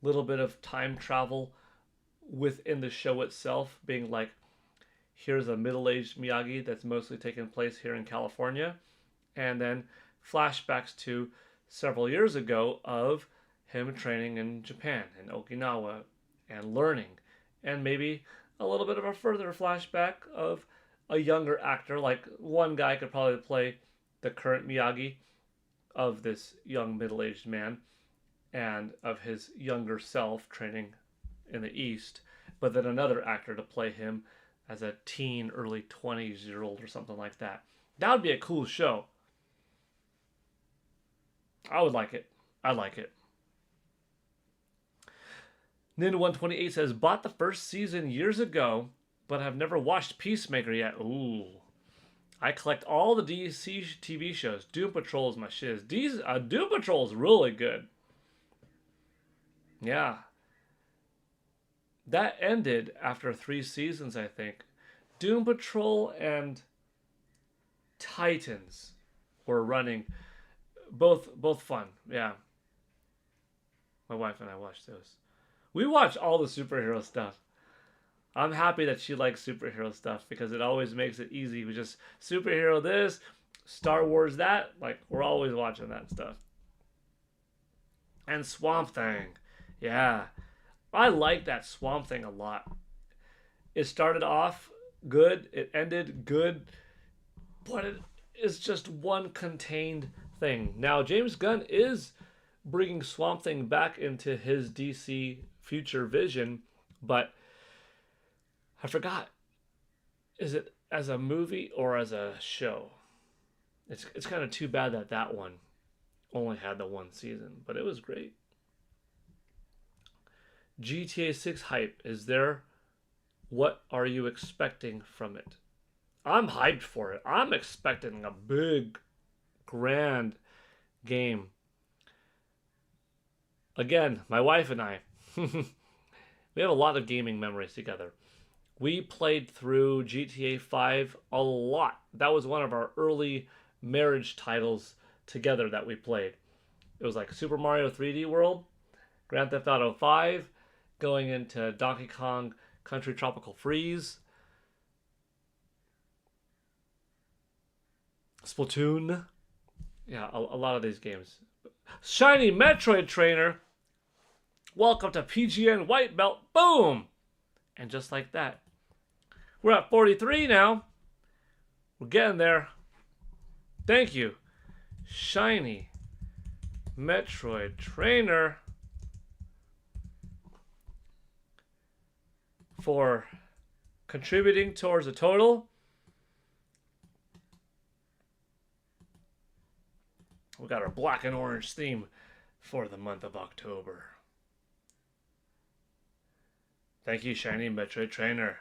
little bit of time travel within the show itself, being like, here's a middle-aged Miyagi that's mostly taking place here in California, and then flashbacks to several years ago of him training in Japan, in Okinawa, and learning, and maybe a little bit of a further flashback of a younger actor. Like one guy could probably play the current Miyagi of this young middle-aged man and of his younger self training in the East, but then another actor to play him as a teen, early 20s year old or something like that. That would be a cool show. I would like it. I like it. Nin128 says, bought the first season years ago, but have never watched Peacemaker yet. Ooh. I collect all the DC TV shows. Doom Patrol is my shiz. Doom Patrol is really good. Yeah. That ended after 3 seasons, I think. Doom Patrol and Titans were running. Both fun. Yeah. My wife and I watched those. We watch all the superhero stuff. I'm happy that she likes superhero stuff because it always makes it easy. We just superhero this, Star Wars that. Like, we're always watching that stuff. And Swamp Thing. Yeah. I like that Swamp Thing a lot. It started off good, it ended good, but it is just one contained thing. Now, James Gunn is bringing Swamp Thing back into his DC future vision, but I forgot. Is it as a movie or as a show? It's kind of too bad that that one only had the 1 season, but it was great. GTA 6 hype is there. What are you expecting from it? I'm hyped for it. I'm expecting a big, grand game. Again, my wife and I, we have a lot of gaming memories together. We played through GTA 5 a lot. That was one of our early marriage titles together that we played. It was like Super Mario 3D World, Grand Theft Auto 5, going into Donkey Kong Country Tropical Freeze, Splatoon. Yeah, a lot of these games. Shiny Metroid Trainer. Welcome to PGN White Belt. Boom! And just like that. We're at 43 now. We're getting there. Thank you. Shiny Metroid Trainer for contributing towards the total. We got our black and orange theme for the month of October. Thank you, Shiny Metroid Trainer.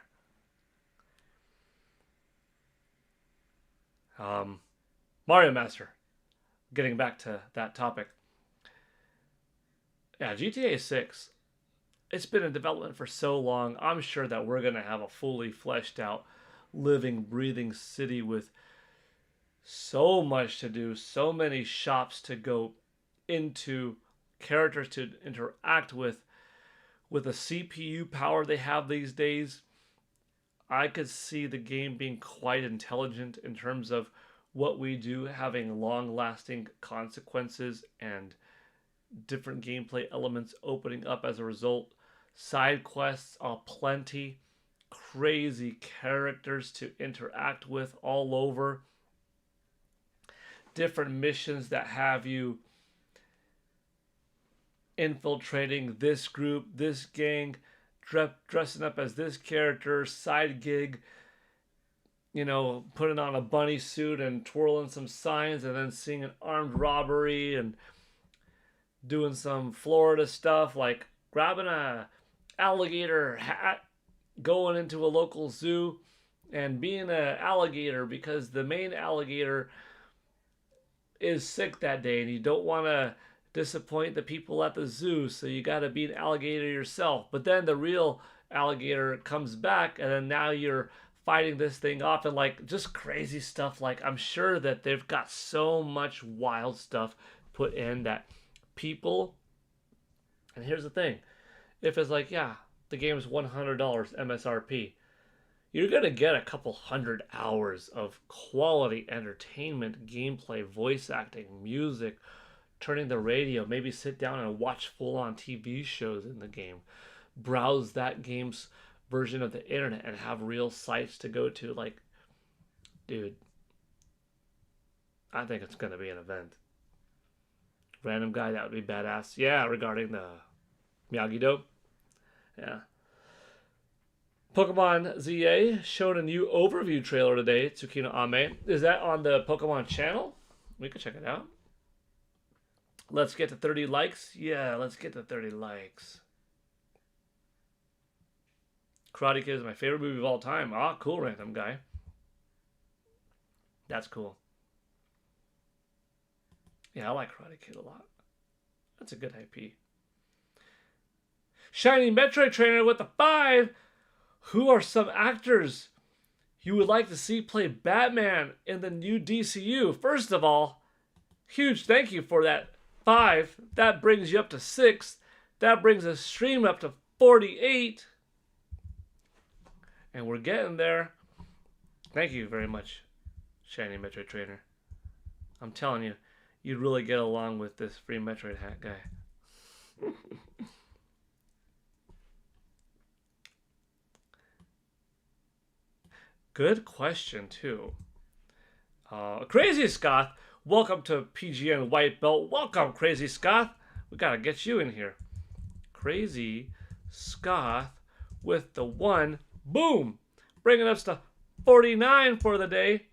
Mario Master. Getting back to that topic. Yeah, GTA 6. It's been in development for so long. I'm sure that we're going to have a fully fleshed out, living, breathing city with so much to do, so many shops to go into, characters to interact with the CPU power they have these days. I could see the game being quite intelligent in terms of what we do, having long-lasting consequences and different gameplay elements opening up as a result. Side quests are plenty. Crazy characters to interact with all over. Different missions that have you infiltrating this group, this gang, dressing up as this character, side gig, you know, putting on a bunny suit and twirling some signs and then seeing an armed robbery and doing some Florida stuff like grabbing a alligator hat, going into a local zoo and being an alligator because the main alligator is sick that day and you don't want to disappoint the people at the zoo, so you got to be an alligator yourself. But then the real alligator comes back and then now you're fighting this thing off and like just crazy stuff. Like, I'm sure that they've got so much wild stuff put in that people, and here's the thing, if it's like, yeah, the game's $100 MSRP, you're going to get a couple 100 hours of quality entertainment, gameplay, voice acting, music, turning the radio, maybe sit down and watch full-on TV shows in the game, browse that game's version of the internet and have real sites to go to. Like, dude, I think it's gonna be an event. Random guy, that would be badass. Yeah, regarding the Miyagi-Do. Yeah. Pokemon ZA showed a new overview trailer today, Tsukino Ame. Is that on the Pokemon channel? We could check it out. Let's get to 30 likes. Yeah, let's get to 30 likes. Karate Kid is my favorite movie of all time. Ah, cool, random guy. That's cool. Yeah, I like Karate Kid a lot. That's a good IP. Shiny Metroid Trainer with the 5. Who are some actors you would like to see play Batman in the new DCU? First of all, huge thank you for that 5. That brings you up to 6. That brings the stream up to 48. And we're getting there. Thank you very much, Shiny Metroid Trainer. I'm telling you, you'd really get along with this free Metroid hat guy. Good question, too. Crazy Scott, welcome to PGN White Belt. Welcome, Crazy Scott. We gotta get you in here. Crazy Scott with the 1. Boom! Bringing us to 49 for the day.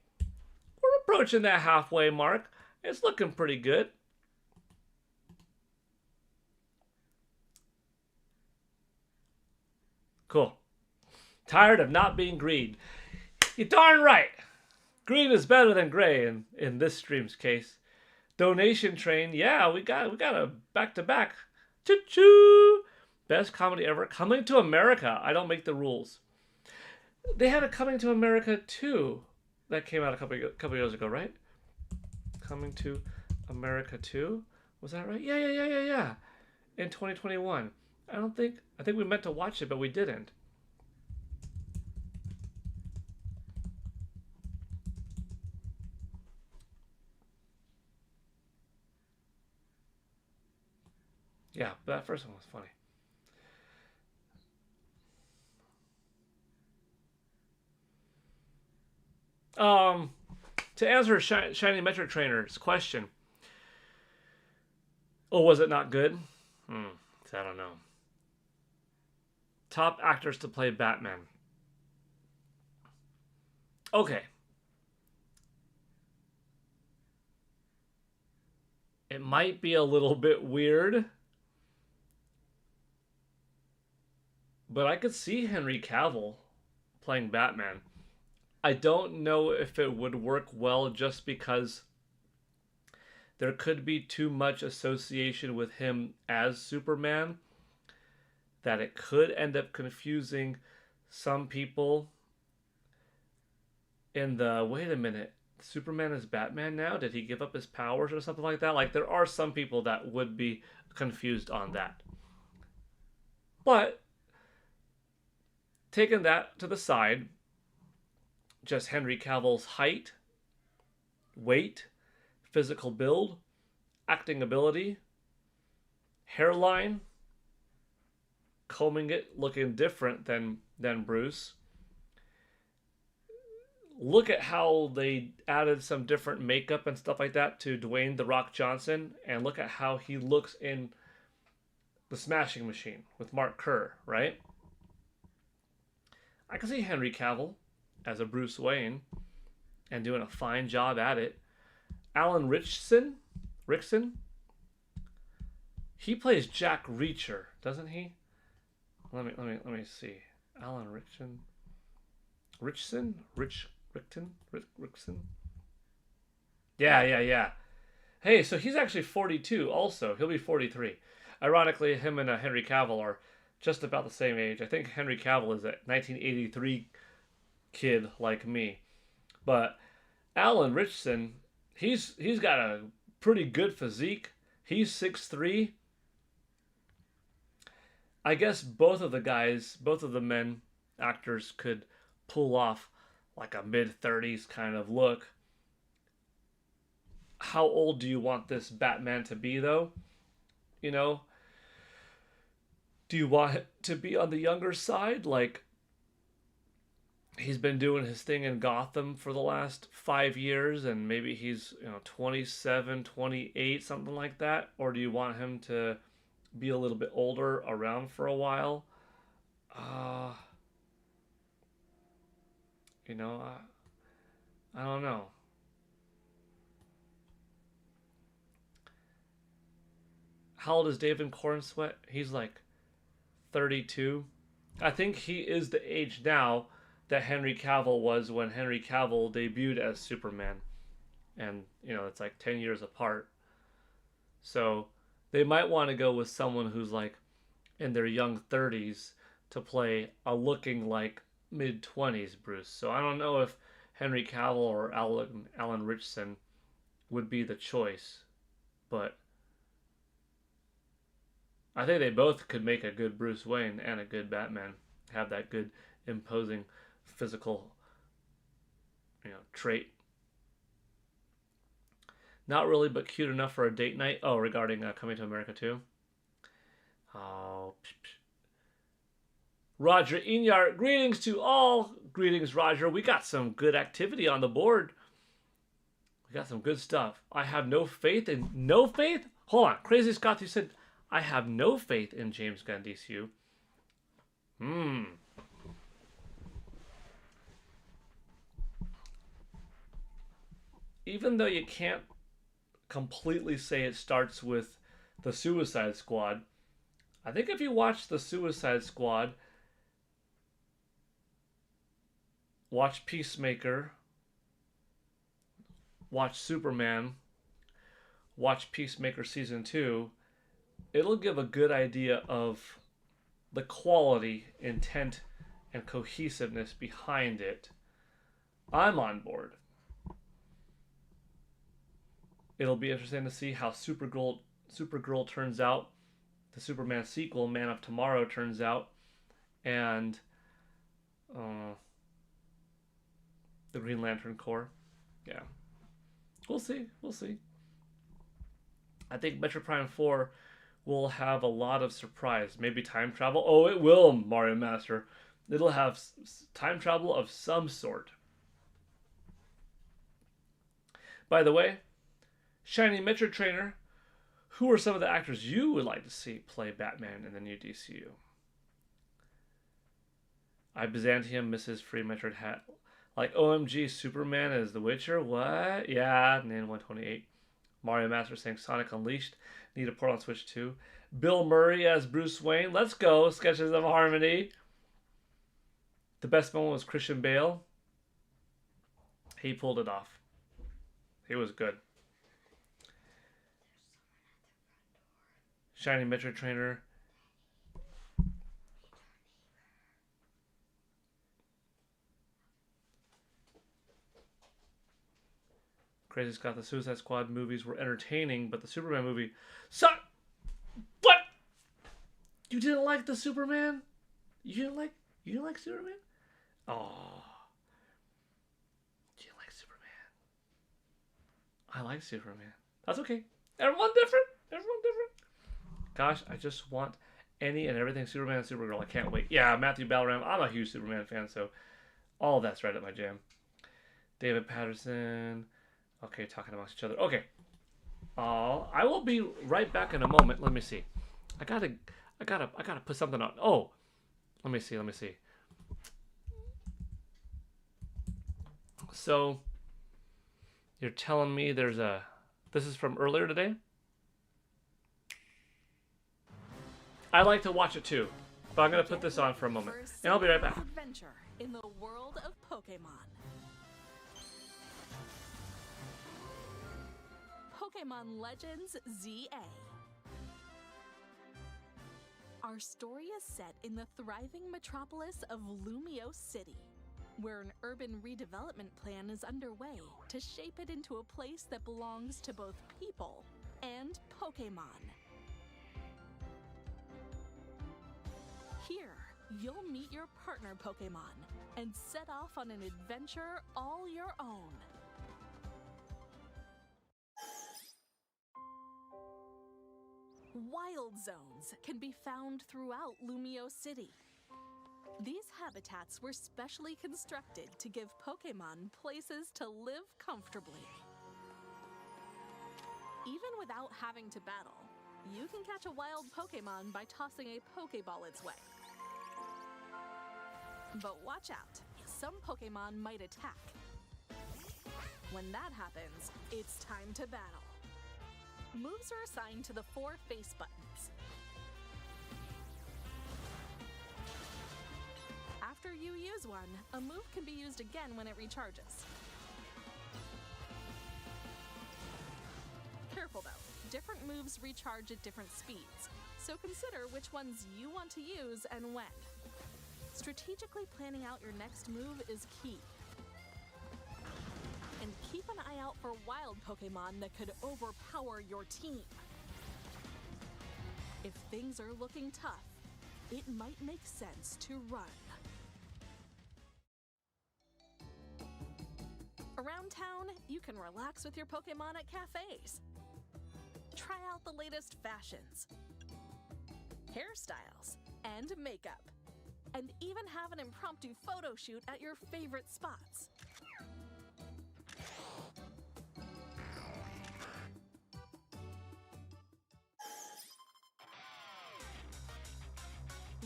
We're approaching that halfway mark. It's looking pretty good. Cool. Tired of not being green. You're darn right. Green is better than gray in this stream's case. Donation train. Yeah, we got a back-to-back. Choo-choo! Best comedy ever. Coming to America. I don't make the rules. They had a Coming to America 2 that came out a couple years ago, right? Coming to America 2? Was that right? Yeah. In 2021. I think we meant to watch it, but we didn't. Yeah, but that first one was funny. To answer Shiny Metroid Trainer's question. Oh, was it not good? I don't know. Top actors to play Batman. Okay. It might be a little bit weird, but I could see Henry Cavill playing Batman. I don't know if it would work well just because there could be too much association with him as Superman that it could end up confusing some people in the, wait a minute, Superman is Batman now? Did he give up his powers or something like that? Like, there are some people that would be confused on that. But, taking that to the side, just Henry Cavill's height, weight, physical build, acting ability, hairline, combing it, looking different than Bruce. Look at how they added some different makeup and stuff like that to Dwayne "The Rock" Johnson, and look at how he looks in The Smashing Machine with Mark Kerr, right? I can see Henry Cavill as a Bruce Wayne and doing a fine job at it. Alan Rickson, he plays Jack Reacher, doesn't he? Let me see. Alan Rickson. Yeah. Hey, so he's actually 42 also. He'll be 43. Ironically, him and Henry Cavill are just about the same age. I think Henry Cavill is a 1983 kid like me. But Alan Rickson, he's got a pretty good physique. He's 6'3". I guess both of the men actors could pull off like a mid-30s kind of look. How old do you want this Batman to be, though? You know? Do you want it to be on the younger side? Like he's been doing his thing in Gotham for the last 5 years, and maybe he's 27, 28, something like that? Or do you want him to be a little bit older, around for a while? Uh, you know, I don't know. How old is David Cornsweet? He's like 32. I think he is the age now that Henry Cavill was when Henry Cavill debuted as Superman. And, it's like 10 years apart. So they might want to go with someone who's like in their young 30s to play a looking like mid 20s Bruce. So I don't know if Henry Cavill or Alan Richson would be the choice, but I think they both could make a good Bruce Wayne and a good Batman. Have that good imposing physical, trait. Not really, but cute enough for a date night. Oh, regarding Coming to America too. Oh, Roger Inyar, greetings to all. Greetings, Roger. We got some good activity on the board. We got some good stuff. I have no faith in... No faith? Hold on. Crazy Scott, you said, I have no faith in James Gunn DCU. Even though you can't completely say it starts with the Suicide Squad, I think if you watch the Suicide Squad, watch Peacemaker, watch Superman, watch Peacemaker Season 2, it'll give a good idea of the quality, intent, and cohesiveness behind it. I'm on board. It'll be interesting to see how Supergirl turns out, the Superman sequel, Man of Tomorrow, turns out, and the Green Lantern Corps. Yeah. We'll see. We'll see. I think Metro Prime 4 will have a lot of surprise. Maybe time travel. Oh, it will, Mario Master. It'll have time travel of some sort. By the way, Shiny Metro Trainer, who are some of the actors you would like to see play Batman in the new DCU? I Byzantium Mrs. Free Metroid Hat. Like, OMG, Superman as The Witcher? What? Yeah, Nan 128. Mario Master saying Sonic Unleashed. Need a port on Switch 2. Bill Murray as Bruce Wayne. Let's go. Sketches of Harmony. The best moment was Christian Bale. He pulled it off. He was good. Shiny Metro Trainer. Crazy Scott, the Suicide Squad movies were entertaining, but the Superman movie... What? You didn't like the Superman? You didn't like Superman? Oh. You didn't like Superman. I like Superman. That's okay. Everyone different. Gosh, I just want any and everything Superman and Supergirl. I can't wait. Yeah, Matthew Balram. I'm a huge Superman fan, so all of that's right up my jam. David Patterson. Okay, talking amongst each other. Okay. I will be right back in a moment. Let me see. I gotta put something on. Oh, let me see. So, you're telling me this is from earlier today? I like to watch it too, but I'm gonna put this on for a moment, and I'll be right back. Adventure in the world of Pokemon. Pokemon Legends ZA. Our story is set in the thriving metropolis of Lumio City, where an urban redevelopment plan is underway to shape it into a place that belongs to both people and Pokemon. Here, you'll meet your partner Pokemon and set off on an adventure all your own. Wild zones can be found throughout Lumio City. These habitats were specially constructed to give Pokémon places to live comfortably. Even without having to battle, you can catch a wild Pokémon by tossing a Pokéball its way. But watch out, some Pokémon might attack. When that happens, it's time to battle. Moves are assigned to the 4 face buttons. After you use one, a move can be used again when it recharges. Careful though, different moves recharge at different speeds, so consider which ones you want to use and when. Strategically planning out your next move is key. And keep an eye out for wild Pokémon that could overpower your team. If things are looking tough, it might make sense to run. Around town, you can relax with your Pokémon at cafes. Try out the latest fashions, hairstyles, and makeup. And even have an impromptu photo shoot at your favorite spots.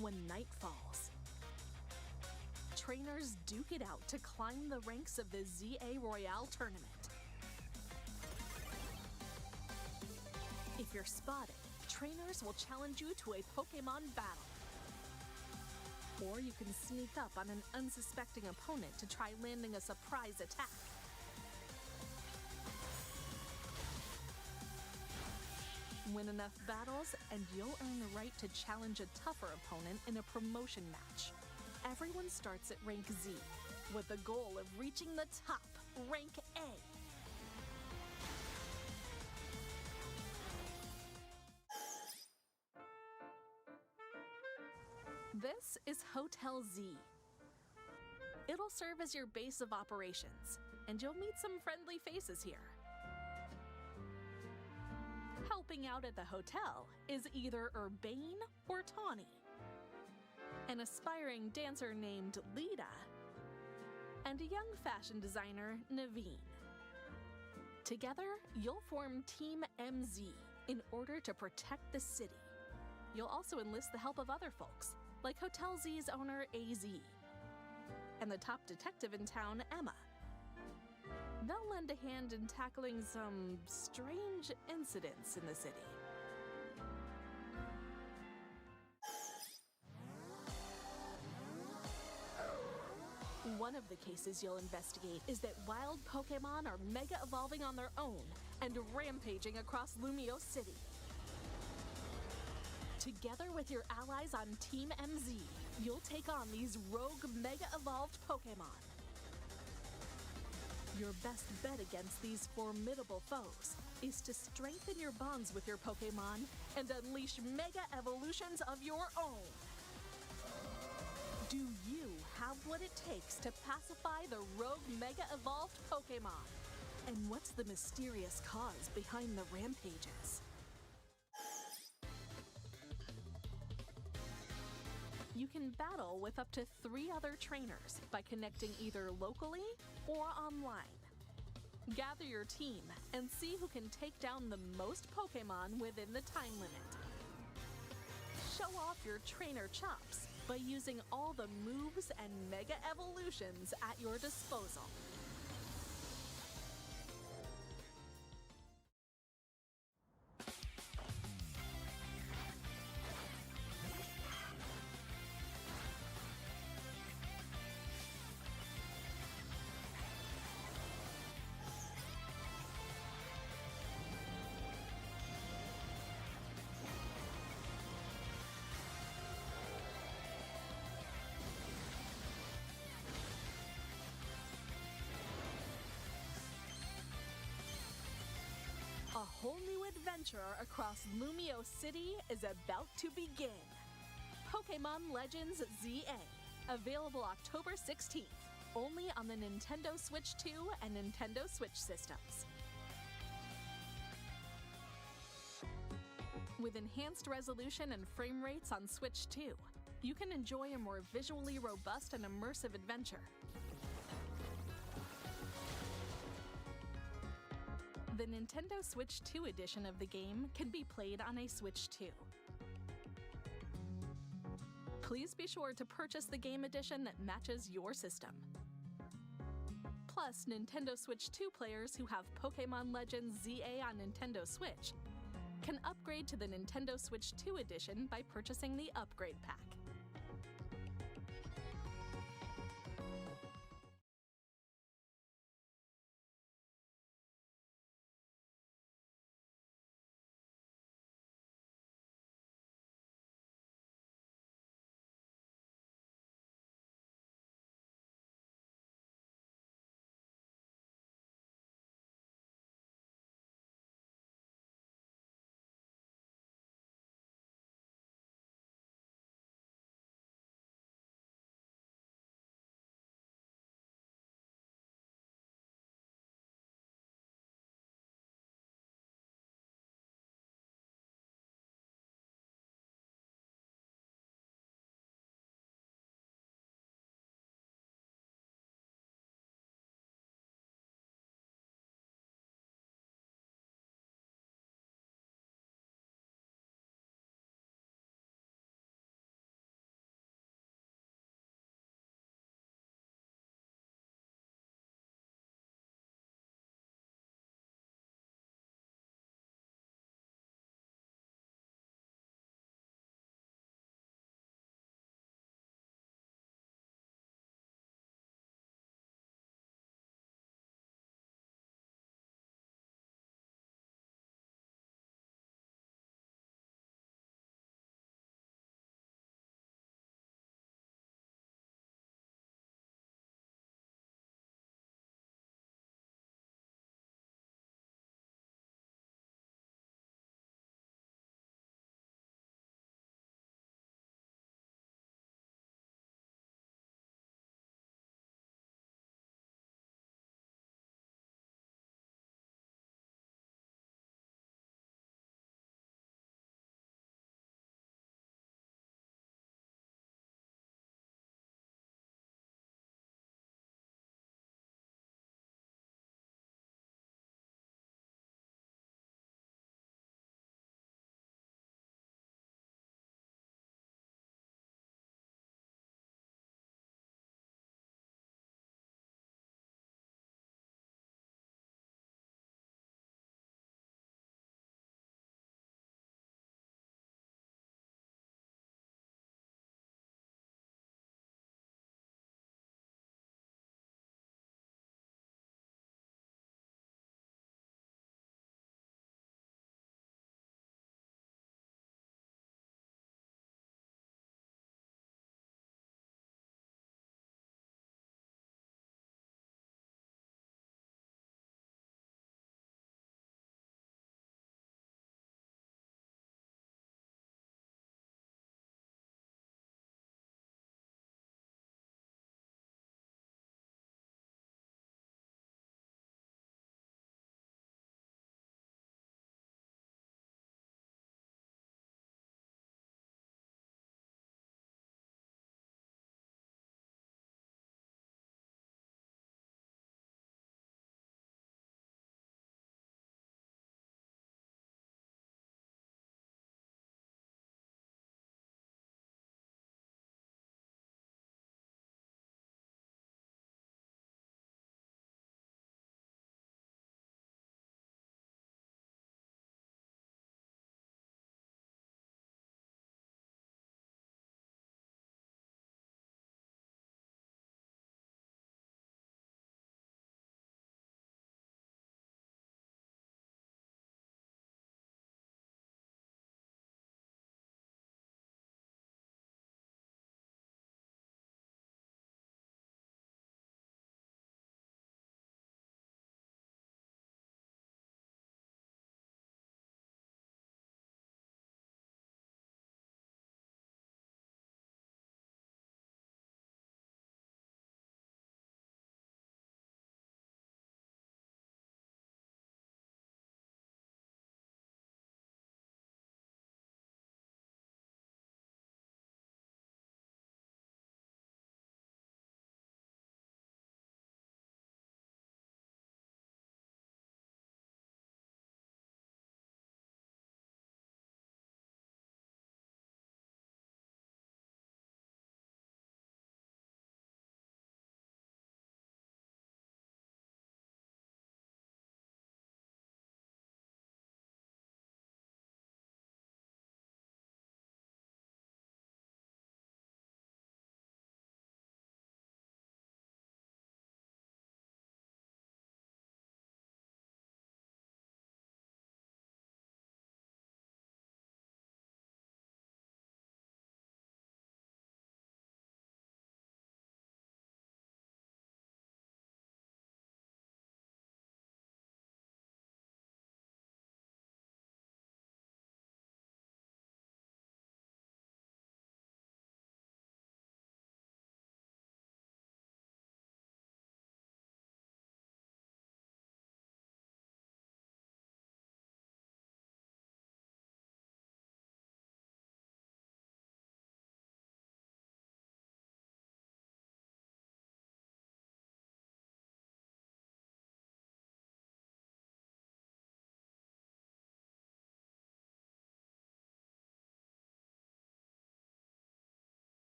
When night falls, trainers duke it out to climb the ranks of the ZA Royale tournament. If you're spotted, trainers will challenge you to a Pokémon battle. Or you can sneak up on an unsuspecting opponent to try landing a surprise attack. Win enough battles, and you'll earn the right to challenge a tougher opponent in a promotion match. Everyone starts at rank Z, with the goal of reaching the top, rank A. This is Hotel Z. It'll serve as your base of operations, and you'll meet some friendly faces here. Helping out at the hotel is either Urbane or Tawny, an aspiring dancer named Lita, and a young fashion designer, Naveen. Together, you'll form Team MZ in order to protect the city. You'll also enlist the help of other folks, like Hotel Z's owner, AZ, and the top detective in town, Emma. They'll lend a hand in tackling some strange incidents in the city. One of the cases you'll investigate is that wild Pokémon are mega evolving on their own and rampaging across Lumio City. Together with your allies on Team MZ, you'll take on these rogue mega evolved Pokémon. Your best bet against these formidable foes is to strengthen your bonds with your Pokémon and unleash mega evolutions of your own. Do you have what it takes to pacify the rogue mega evolved Pokémon? And what's the mysterious cause behind the rampages? You can battle with up to 3 other trainers by connecting either locally or online. Gather your team and see who can take down the most Pokémon within the time limit. Show off your trainer chops by using all the moves and mega evolutions at your disposal. A whole new adventure across Lumio City is about to begin. Pokémon Legends ZA, available October 16th, only on the Nintendo Switch 2 and Nintendo Switch systems. With enhanced resolution and frame rates on Switch 2, you can enjoy a more visually robust and immersive adventure. The Nintendo Switch 2 edition of the game can be played on a Switch 2. Please be sure to purchase the game edition that matches your system. Plus, Nintendo Switch 2 players who have Pokémon Legends ZA on Nintendo Switch can upgrade to the Nintendo Switch 2 edition by purchasing the Upgrade Pack.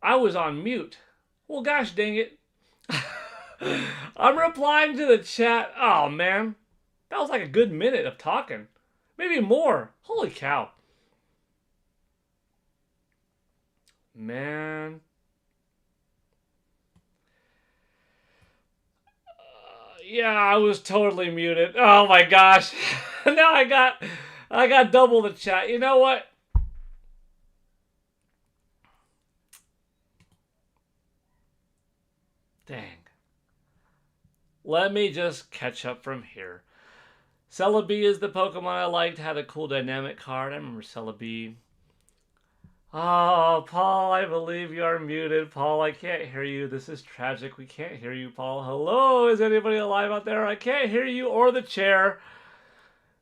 I was on mute. Well, gosh dang it. I'm replying to the chat. Oh, man. That was like a good minute of talking. Maybe more. Holy cow. Man. Yeah, I was totally muted. Oh my gosh. Now I got double the chat. You know what? Dang. Let me just catch up from here. Celebi is the Pokemon I liked. Had a cool dynamic card. I remember Celebi. Oh, Paul, I believe you are muted. Paul, I can't hear you. This is tragic. We can't hear you, Paul. Hello? Is anybody alive out there? I can't hear you or the chair.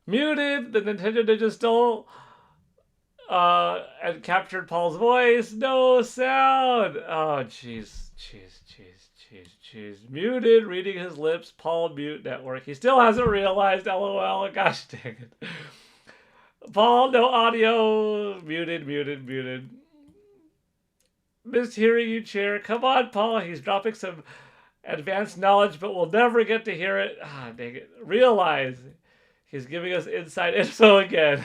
Muted. The Nintendo Ninja stole and captured Paul's voice. No sound. Oh, jeez. Muted, reading his lips. Paul mute network. He still hasn't realized. LOL. Gosh dang it. Paul, no audio. Muted. Missed hearing you, chair. Come on, Paul. He's dropping some advanced knowledge, but we'll never get to hear it. Ah, dang it. Realize. He's giving us inside info again.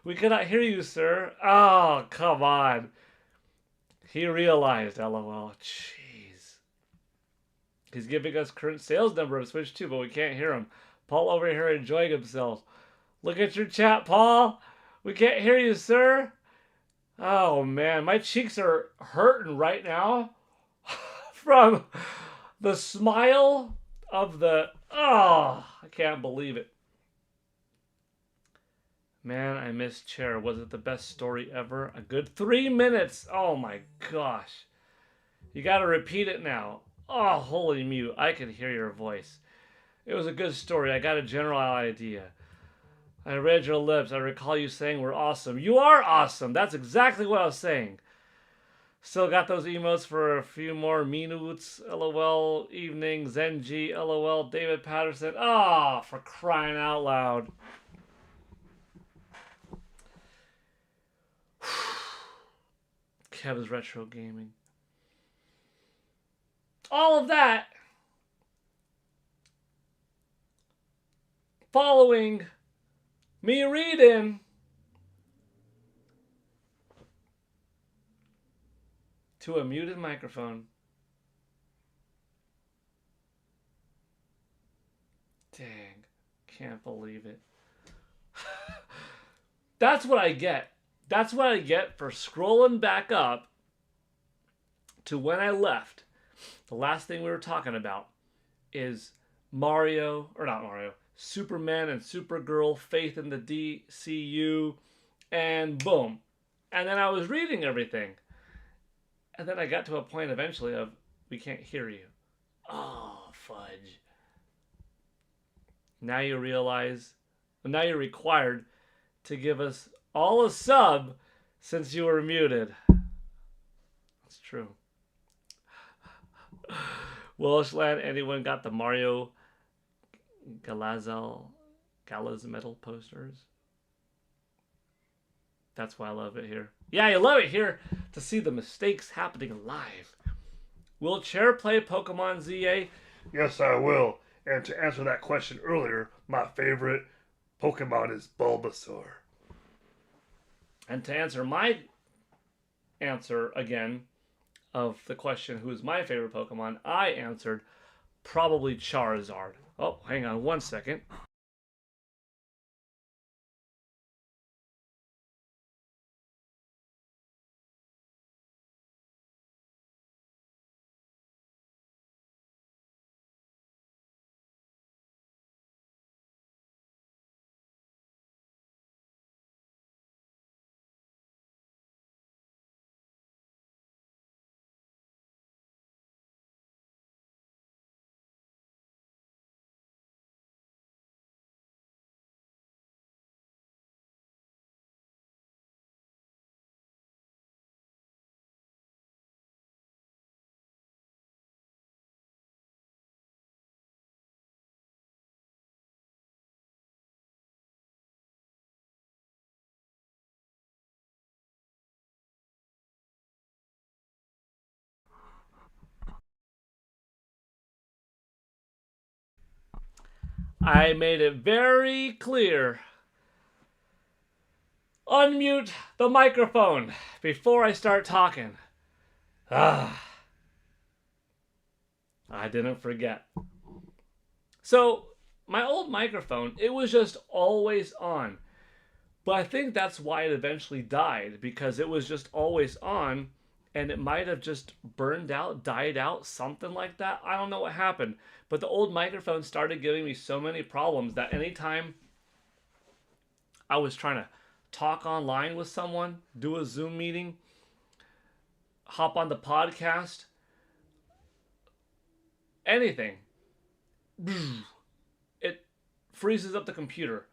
We cannot hear you, sir. Oh, come on. He realized, LOL. Jeez. He's giving us current sales number of Switch 2, but we can't hear him. Paul over here enjoying himself. Look at your chat, Paul. We can't hear you, sir. Oh, man. My cheeks are hurting right now from the smile of the... Oh, I can't believe it. Man, I missed Chair. Was it the best story ever? A good 3 minutes. Oh my gosh. You gotta repeat it now. Oh, holy mute. I can hear your voice. It was a good story. I got a general idea. I read your lips. I recall you saying we're awesome. You are awesome. That's exactly what I was saying. Still got those emotes for a few more minutes. LOL. Evening. Zenji. LOL. David Patterson. Ah, for crying out loud. Kev's Retro Gaming. All of that following me reading to a muted microphone. Dang, can't believe it. That's what I get. That's what I get for scrolling back up to when I left. The last thing we were talking about is Mario, or not Mario, Superman and Supergirl, Faith in the DCU, and boom. And then I was reading everything. And then I got to a point eventually of, we can't hear you. Oh, fudge. Now you realize, now you're required to give us all a sub since you were muted. That's true. Welshland, anyone got the Mario Galazel metal posters? That's why I love it here. Yeah, you love it here to see the mistakes happening live. Will Chair play Pokemon ZA? Yes, I will. And to answer that question earlier, my favorite Pokemon is Bulbasaur. And to answer my answer again of the question, who is my favorite Pokemon, I answered probably Charizard. Oh, hang on 1 second. I made it very clear. Unmute the microphone before I start talking. I didn't forget. So, my old microphone, it was just always on. But I think that's why it eventually died, because it was just always on, and it might have just burned out, died out, something like that. I don't know what happened. But the old microphone started giving me so many problems that anytime I was trying to talk online with someone, do a Zoom meeting, hop on the podcast, anything, it freezes up the computer.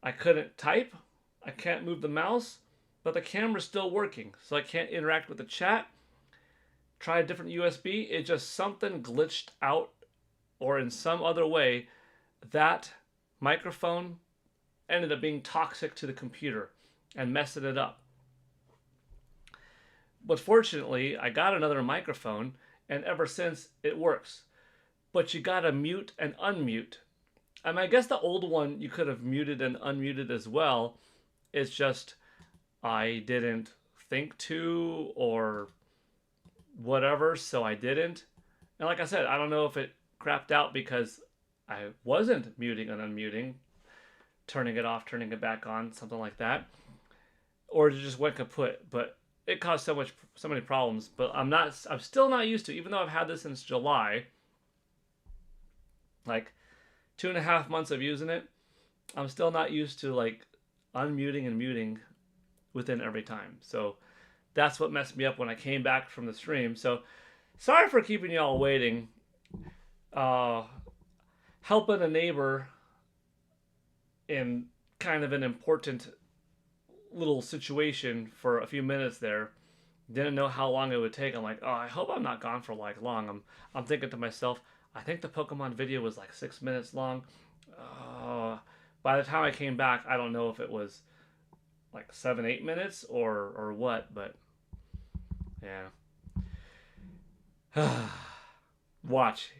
I couldn't type, I can't move the mouse, but the camera's still working, so I can't interact with the chat. Try a different USB, it just something glitched out, or in some other way, that microphone ended up being toxic to the computer and messing it up. But fortunately, I got another microphone, and ever since it works. But you gotta mute and unmute. I mean, I guess the old one you could have muted and unmuted as well. It's just I didn't think to or whatever, so I didn't. And like I said, I don't know if it crapped out because I wasn't muting and unmuting, turning it off, turning it back on, something like that, or it just went kaput. But it caused so many problems. But I'm still not used to, even though I've had this since July, like 2.5 months of using it, I'm still not used to like unmuting and muting within every time. So that's what messed me up when I came back from the stream. So sorry for keeping y'all waiting. Helping a neighbor in kind of an important little situation for a few minutes there. Didn't know how long it would take. I'm like, oh, I hope I'm not gone for like long. I'm thinking to myself, I think the Pokemon video was like 6 minutes long. By the time I came back, I don't know if it was like 7-8 minutes or what, but yeah. Watch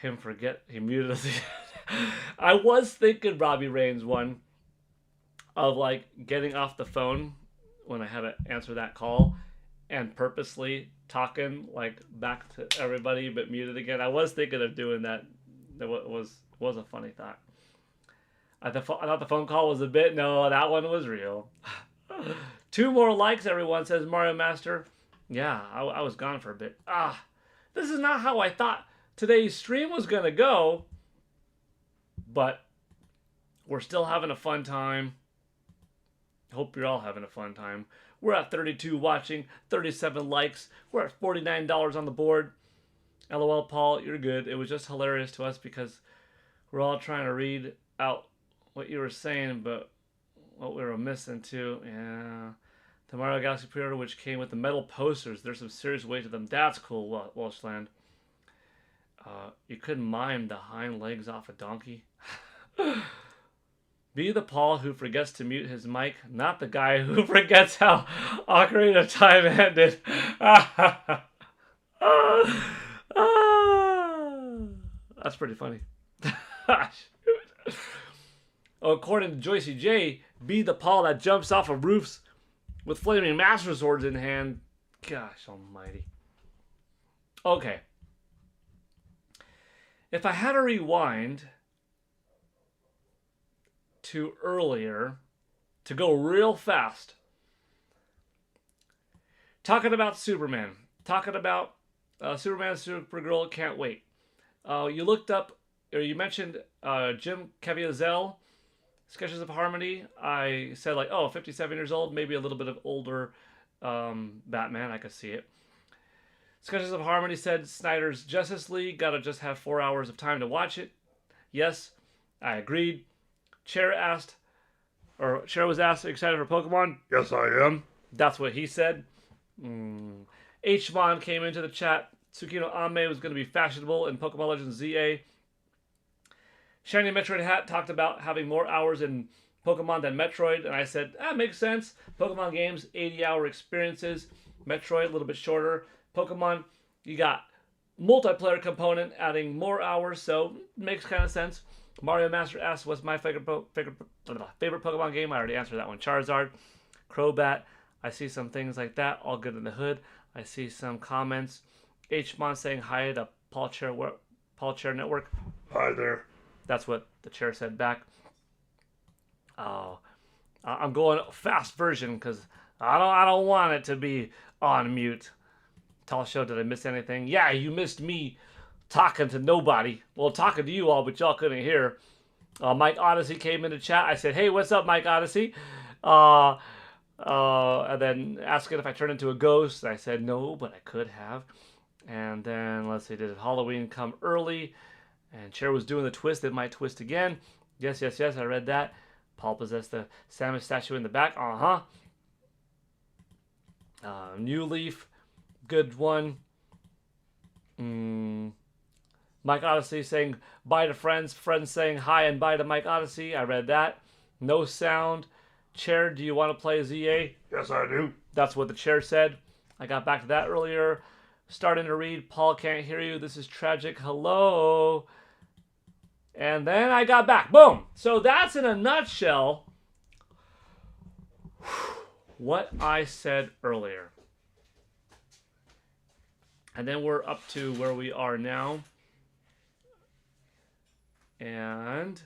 him forget he muted us. I was thinking Robbie Reigns one of like getting off the phone when I had to answer that call and purposely talking like back to everybody but muted again. I was thinking of doing that. That was a funny thought. I thought the phone call was a bit. No, that one was real. 2 more likes, everyone, says Mario Master. Yeah, I was gone for a bit. This is not how I thought today's stream was going to go. But we're still having a fun time. Hope you're all having a fun time. We're at 32 watching, 37 likes. We're at $49 on the board. LOL, Paul, you're good. It was just hilarious to us because we're all trying to read out what you were saying, but what we were missing too. Yeah. The Mario Galaxy pre-order, which came with the metal posters. There's some serious weight to them. That's cool, Welshland. You couldn't mime the hind legs off a donkey. Be the Paul who forgets to mute his mic, not the guy who forgets how Ocarina of Time ended. That's pretty funny. According to Joycey J, be the Paul that jumps off of roofs with flaming master swords in hand. Gosh almighty. Okay. If I had to rewind to earlier to go real fast, talking about Superman, talking about Superman, Supergirl, can't wait. You looked up, or you mentioned Jim Caviezel, Sketches of Harmony. I said like, 57 years old, maybe a little bit of older Batman. I could see it. Sketches of Harmony said Snyder's Justice League, gotta just have 4 hours of time to watch it. Yes, I agreed. Cher was asked, excited for Pokemon? Yes, I am. That's what he said. H-Mon came into the chat. Tsukino Ame was going to be fashionable in Pokemon Legends ZA. Shiny Metroid Hat talked about having more hours in Pokemon than Metroid, and I said, that makes sense. Pokemon games, 80-hour experiences. Metroid, a little bit shorter. Pokemon, you got multiplayer component, adding more hours, so makes kind of sense. Mario Master asks, what's my favorite Pokemon game? I already answered that one. Charizard. Crobat. I see some things like that. All good in the hood. I see some comments. Hmon saying hi to Paul Chair Network. Hi there. That's what the chair said back. Oh, I'm going fast version because I don't want it to be on mute. Tall Show, did I miss anything? Yeah, you missed me talking to nobody. Well, talking to you all, but y'all couldn't hear. Mike Odyssey came into chat. I said, hey, what's up, Mike Odyssey? And then asking if I turned into a ghost. I said no, but I could have. And then, let's see, did Halloween come early? And Chair was doing the twist. It might twist again. Yes, I read that. Paul possessed the Samus statue in the back. New Leaf. Good one. Mike Odyssey saying bye to friends. Friends saying hi and bye to Mike Odyssey. I read that. No sound. Chair, do you want to play ZA? Yes, I do. That's what the chair said. I got back to that earlier. Starting to read. Paul can't hear you. This is tragic. Hello. And then I got back. Boom. So that's in a nutshell what I said earlier. And then we're up to where we are now. And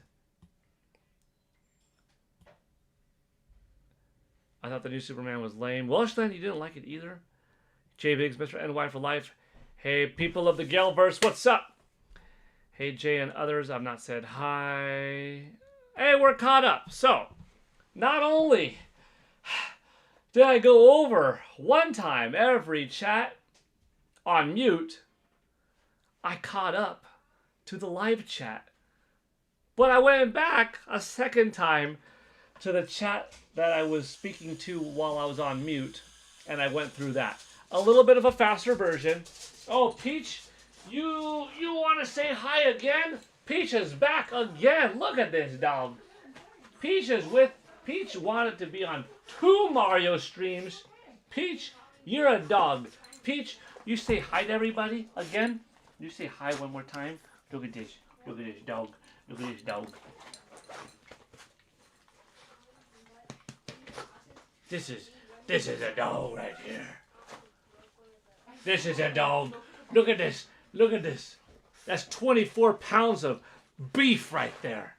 I thought the new Superman was lame. Welshland, you didn't like it either. J Biggs, Mr. NY for life. Hey, people of the Galeverse, what's up? Hey, Jay and others, I've not said hi. Hey, we're caught up. So, not only did I go over one time every chat on mute, I caught up to the live chat. But I went back a second time to the chat that I was speaking to while I was on mute, and I went through that. A little bit of a faster version. Oh, Peach, you want to say hi again? Peach is back again. Look at this dog. Peach wanted to be on 2 Mario streams. Peach, you're a dog. Peach, you say hi to everybody again? You say hi one more time? Look at this. Look at this dog. Look at this dog. This is a dog right here. This is a dog. Look at this. Look at this. That's 24 pounds of beef right there.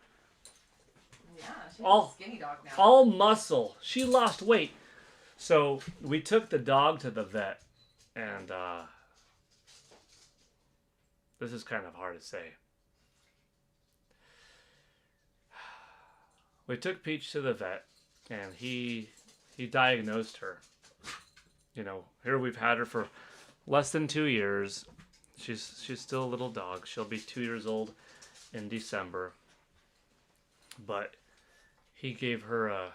Yeah, she's All- a skinny dog now. All muscle. She lost weight. So we took the dog to the vet, and this is kind of hard to say. We took Peach to the vet, and he diagnosed her. You know, here we've had her for less than 2 years. She's still a little dog. She'll be 2 years old in December. But he gave her a,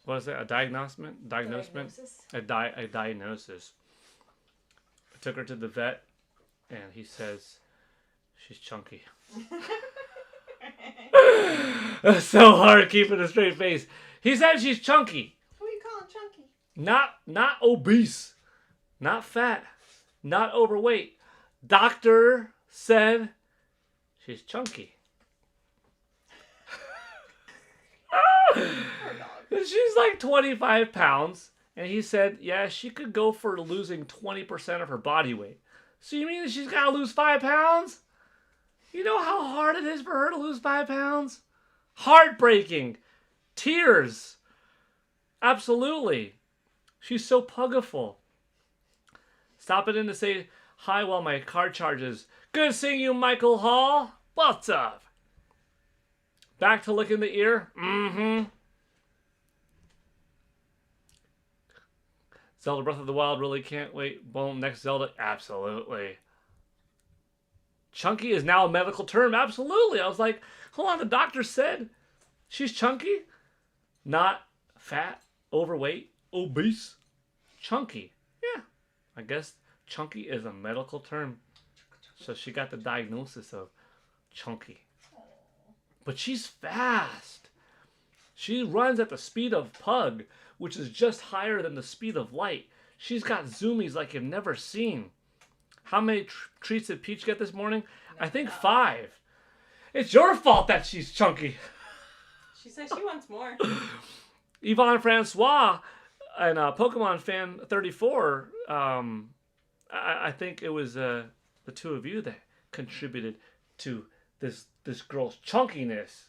what is it? A diagnosis? A diagnosis. I took her to the vet, and he says she's chunky. It's so hard keeping a straight face. He said she's chunky. Who are you calling chunky? Not obese. Not fat. Not overweight. Doctor said she's chunky. Poor dog. She's like 25 pounds. And he said, yeah, she could go for losing 20% of her body weight. So you mean she's got to lose 5 pounds? You know how hard it is for her to lose 5 pounds? Heartbreaking. Tears. Absolutely. She's so pugiful. Stopping in to say hi while my car charges. Good seeing you, Michael Hall. What's up? Back to licking the ear? Mm-hmm. Zelda Breath of the Wild, really can't wait. Boom, next Zelda? Absolutely. Chunky is now a medical term? Absolutely. I was like, hold on, the doctor said she's chunky? Not fat, overweight, obese. Chunky. Yeah. I guess chunky is a medical term. So she got the diagnosis of chunky. But she's fast. She runs at the speed of Pug, which is just higher than the speed of light. She's got zoomies like you've never seen. How many treats did Peach get this morning? I think 5. It's your fault that she's chunky. She says she wants more. Yvonne Francois and Pokemon Fan 34, I think it was the two of you that contributed to this girl's chunkiness.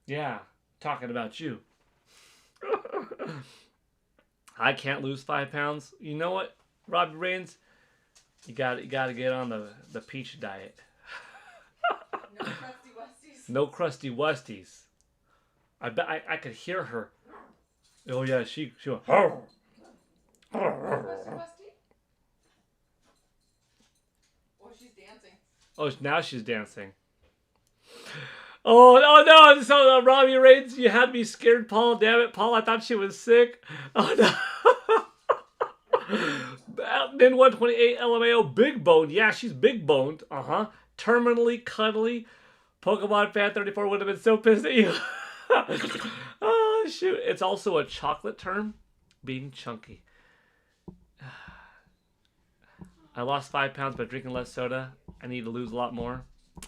Yeah, talking about you. I can't lose 5 pounds. You know what, Robbie Rains? You got to get on the Peach diet. No crusty westies. No crusty wusties. I bet I could hear her. Oh yeah, she went. Crusty westie? Oh, she's dancing. Oh, now she's dancing. Oh no! So Robbie Rains, you had me scared, Paul. Damn it, Paul! I thought she was sick. Oh no! Then 128 LMAO big boned. Yeah, she's big boned. Terminally cuddly. Pokemon Fan 34 would have been so pissed at you. Oh shoot! It's also a chocolate term, being chunky. I lost 5 pounds by drinking less soda. I need to lose a lot more.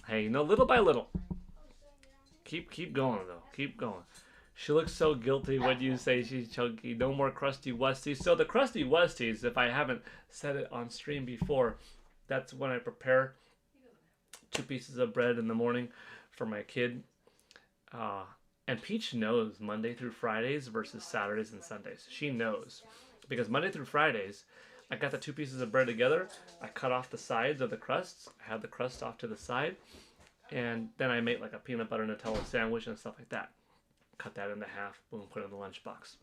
Hey, little by little. Keep going though. Keep going. She looks so guilty when you say she's chunky. No more crusty wusties. So the crusty wusties, if I haven't said it on stream before, that's when I prepare 2 pieces of bread in the morning for my kid. And Peach knows Monday through Fridays versus Saturdays and Sundays. She knows. Because Monday through Fridays, I got the 2 pieces of bread together. I cut off the sides of the crusts. I have the crust off to the side. And then I make like a peanut butter Nutella sandwich and stuff like that. Cut that into half, boom, put it in the lunchbox.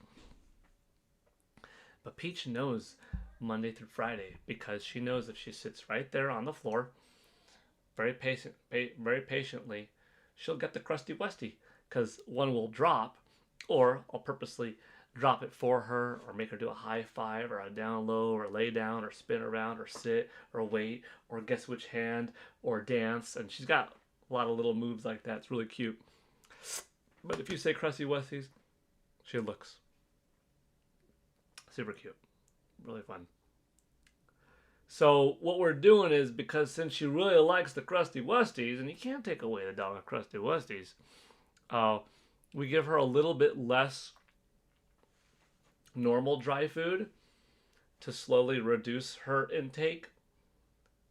But Peach knows Monday through Friday because she knows if she sits right there on the floor, very patiently, she'll get the crusty westie because one will drop, or I'll purposely drop it for her or make her do a high five or a down low or lay down or spin around or sit or wait or guess which hand or dance. And she's got a lot of little moves like that. It's really cute. But if you say crusty westies, she looks. Super cute. Really fun. So what we're doing is, because since she really likes the crusty westies, and you can't take away the dog of crusty westies, we give her a little bit less normal dry food to slowly reduce her intake,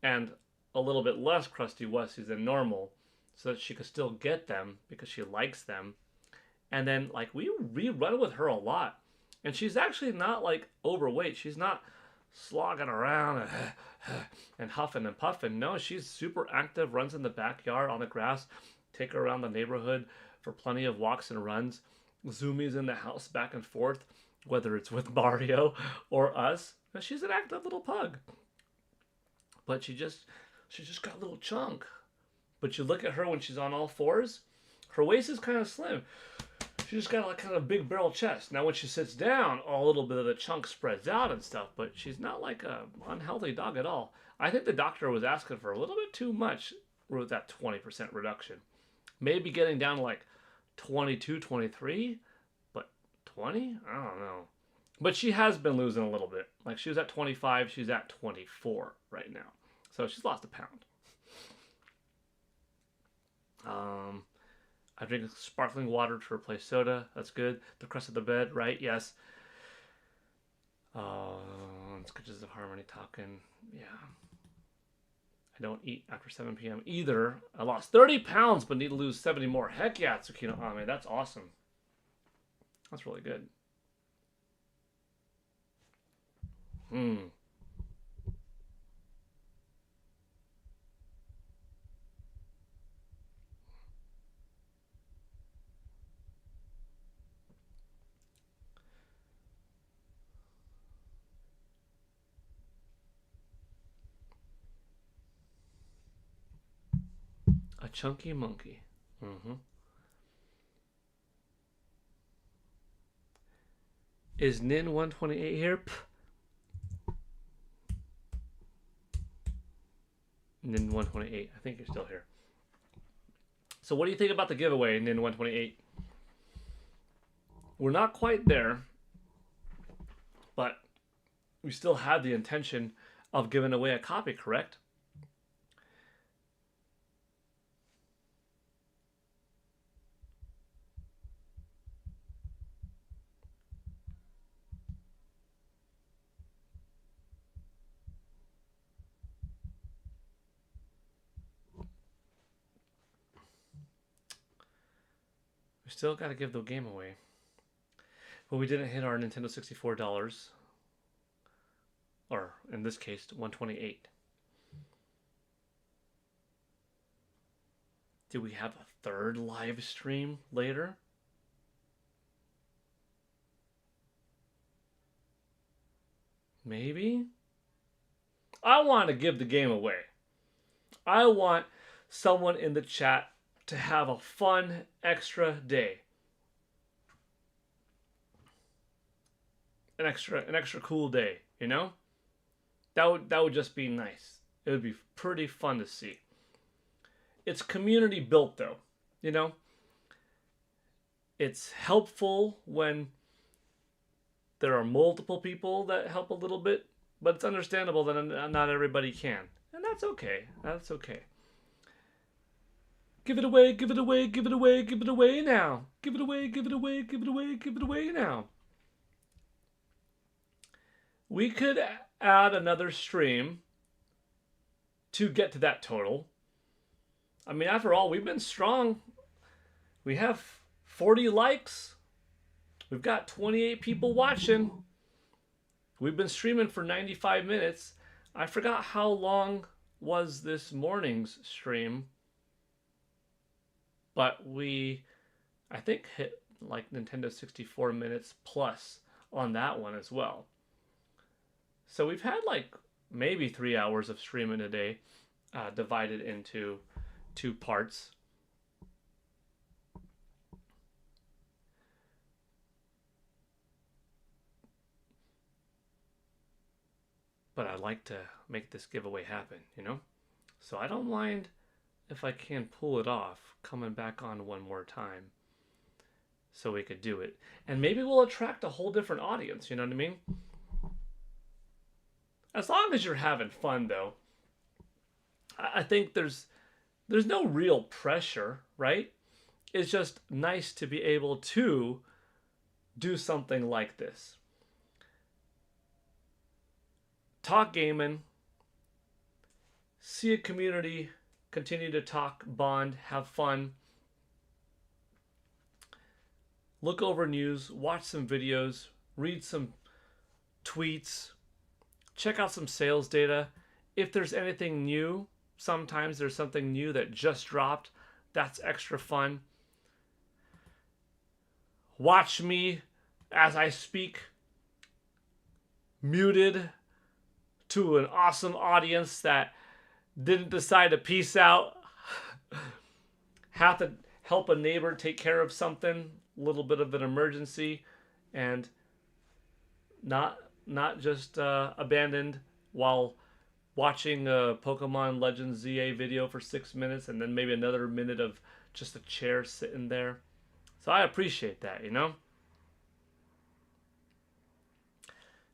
and a little bit less crusty westies than normal so that she could still get them because she likes them. And then like we run with her a lot, and she's actually not like overweight. She's not slogging around and huffing and puffing. No, she's super active, runs in the backyard on the grass, take her around the neighborhood for plenty of walks and runs, zoomies in the house back and forth, whether it's with Mario or us. And she's an active little pug. But she just got a little chunk. But you look at her when she's on all fours, her waist is kind of slim. She just got like kind of big barrel chest. Now when she sits down, a little bit of the chunk spreads out and stuff, but she's not like a unhealthy dog at all. I think the doctor was asking for a little bit too much with that 20% reduction. Maybe getting down to like 22, 23, but 20? I don't know. But she has been losing a little bit. Like she was at 25, she's at 24 right now. So she's lost a pound. I drink sparkling water to replace soda. That's good. The crust of the bed, right? Yes. Sketches of Harmony talking. Yeah. I don't eat after 7 p.m. either. I lost 30 pounds, but need to lose 70 more. Heck yeah, Tsukino Ame. That's awesome. That's really good. A chunky monkey. Is Nin 128 here? Nin 128. I think you're still here. So what do you think about the giveaway, Nin 128? We're not quite there, but we still had the intention of giving away a copy, correct? We still got to give the game away. But we didn't hit our Nintendo 64 dollars, or in this case, 128. Do we have a third live stream later? Maybe? I want to give the game away. I want someone in the chat to have a fun extra day. An extra cool day, you know? That would just be nice. It would be pretty fun to see. It's community built though, you know? It's helpful when there are multiple people that help a little bit, but it's understandable that not everybody can. And that's okay. That's okay. Give it away, give it away, give it away, give it away now. Give it away, give it away, give it away, give it away now. We could add another stream to get to that total. I mean, after all, we've been strong. We have 40 likes. We've got 28 people watching. We've been streaming for 95 minutes. I forgot how long was this morning's stream. But I think, hit like Nintendo 64 minutes plus on that one as well. So we've had like maybe 3 hours of streaming a day, divided into 2 parts. But I'd like to make this giveaway happen, you know? So I don't mind if I can pull it off, coming back on one more time so we could do it. And maybe we'll attract a whole different audience, you know what I mean? As long as you're having fun, though, I think there's no real pressure, right? It's just nice to be able to do something like this. Talk gaming, see a community, continue to talk, bond, have fun, look over news, watch some videos, read some tweets, check out some sales data. If there's anything new, sometimes there's something new that just dropped. That's extra fun. Watch me as I speak, muted to an awesome audience that didn't decide to peace out. Have to help a neighbor take care of something, a little bit of an emergency, and not just abandoned while watching a Pokemon Legends ZA video for 6 minutes and then maybe another minute of just a chair sitting there. So I appreciate that, you know?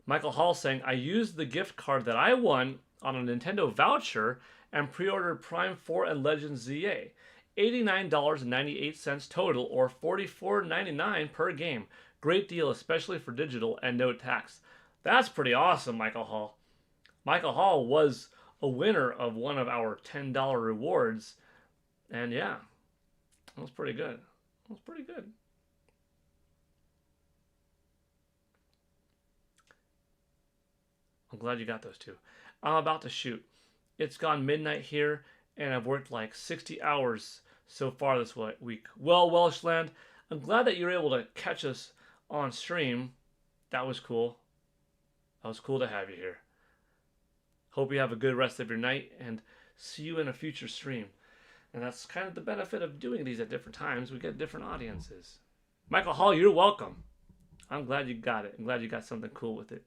Michael Hall saying, I used the gift card that I won on a Nintendo voucher and pre-ordered Prime 4 and Legends ZA. $89.98 total, or $44.99 per game. Great deal, especially for digital and no tax. That's pretty awesome, Michael Hall. Michael Hall was a winner of one of our $10 rewards. And yeah, that was pretty good. That was pretty good. I'm glad you got those two. I'm about to shoot. It's gone midnight here, and I've worked like 60 hours so far this week. Well, Welshland, I'm glad that you were able to catch us on stream. That was cool. That was cool to have you here. Hope you have a good rest of your night, and see you in a future stream. And that's kind of the benefit of doing these at different times. We get different audiences. Michael Hall, you're welcome. I'm glad you got it. I'm glad you got something cool with it.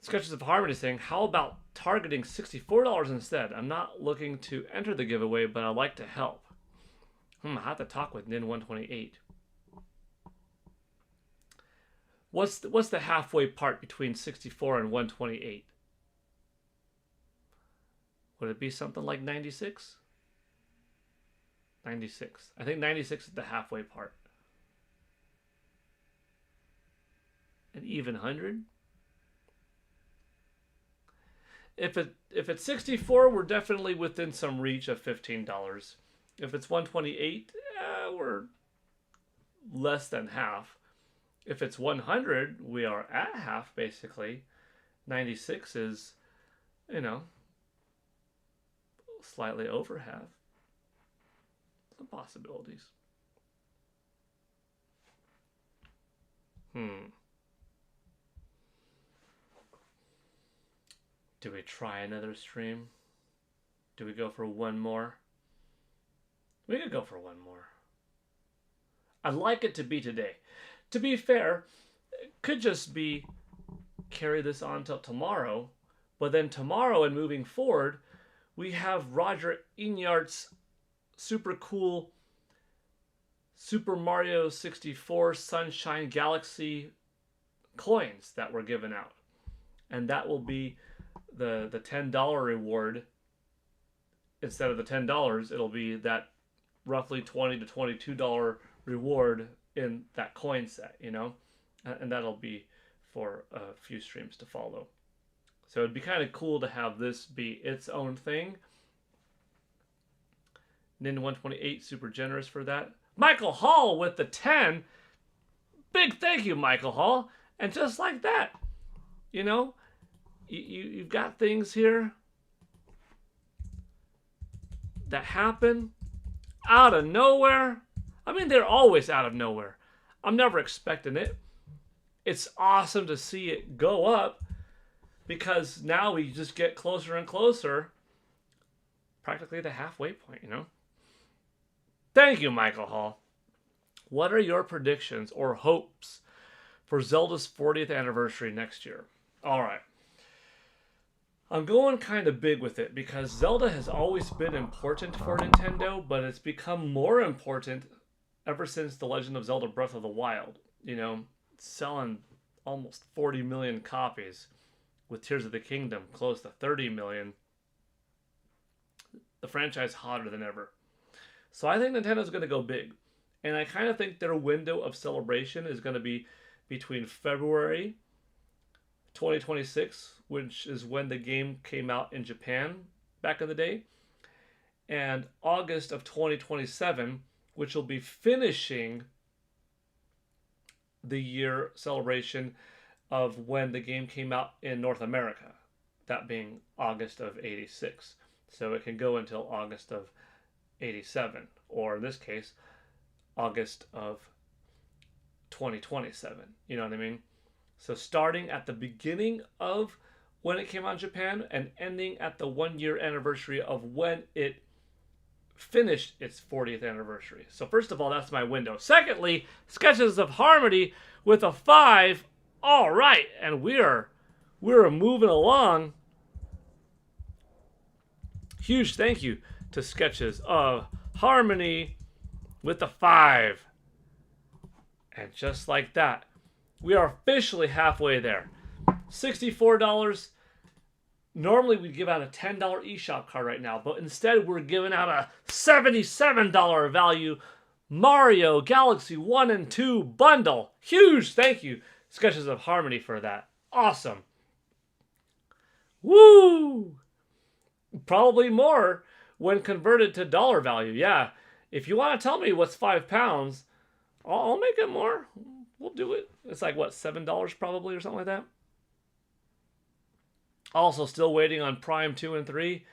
Sketches of Harmony saying, how about targeting $64 instead? I'm not looking to enter the giveaway, but I'd like to help. I have to talk with Nin128. What's the halfway part between 64 and 128? Would it be something like 96? 96. I think 96 is the halfway part. An even 100? If it's 64, we're definitely within some reach of $15. If it's 128, we're less than half. If it's 100, we are at half, basically. 96 is, slightly over half. Some possibilities. Do we try another stream? Do we go for one more? We could go for one more. I'd like it to be today. To be fair, it could just be carry this on till tomorrow, but then tomorrow and moving forward, we have Roger Inyart's super cool Super Mario 64 Sunshine Galaxy coins that were given out. And that will be the $10 reward. Instead of the $10, it'll be that roughly $20 to $22 reward in that coin set, and that'll be for a few streams to follow. So it'd be kind of cool to have this be its own thing. Nin128, super generous for that. Michael Hall with the 10. Big thank you, Michael Hall. And just like that, you've got things here that happen out of nowhere. I mean, they're always out of nowhere. I'm never expecting it. It's awesome to see it go up because now we just get closer and closer, practically the halfway point, Thank you, Michael Hall. What are your predictions or hopes for Zelda's 40th anniversary next year? All right. I'm going kind of big with it because Zelda has always been important for Nintendo, but it's become more important ever since The Legend of Zelda Breath of the Wild. Selling almost 40 million copies, with Tears of the Kingdom close to 30 million. The franchise hotter than ever. So I think Nintendo's going to go big. And I kind of think their window of celebration is going to be between February 2026, which is when the game came out in Japan back in the day, and August of 2027, which will be finishing the year celebration of when the game came out in North America, that being August of 86. So it can go until August of 87, or in this case, August of 2027. You know what I mean? So starting at the beginning of when it came out in Japan and ending at the 1 year anniversary of when it finished its 40th anniversary. So first of all, that's my window. Secondly, Sketches of Harmony with a 5. All right, and we're moving along. Huge thank you to Sketches of Harmony with a 5. And just like that, we are officially halfway there. $64. Normally we'd give out a $10 eShop card right now, but instead we're giving out a $77 value Mario Galaxy 1 and 2 bundle. Huge thank you, Sketches of Harmony, for that. Awesome. Woo! Probably more when converted to dollar value. Yeah, if you want to tell me what's £5, I'll make it more. We'll do it. It's like, what, $7 probably or something like that? Also, still waiting on Prime 2 and 3.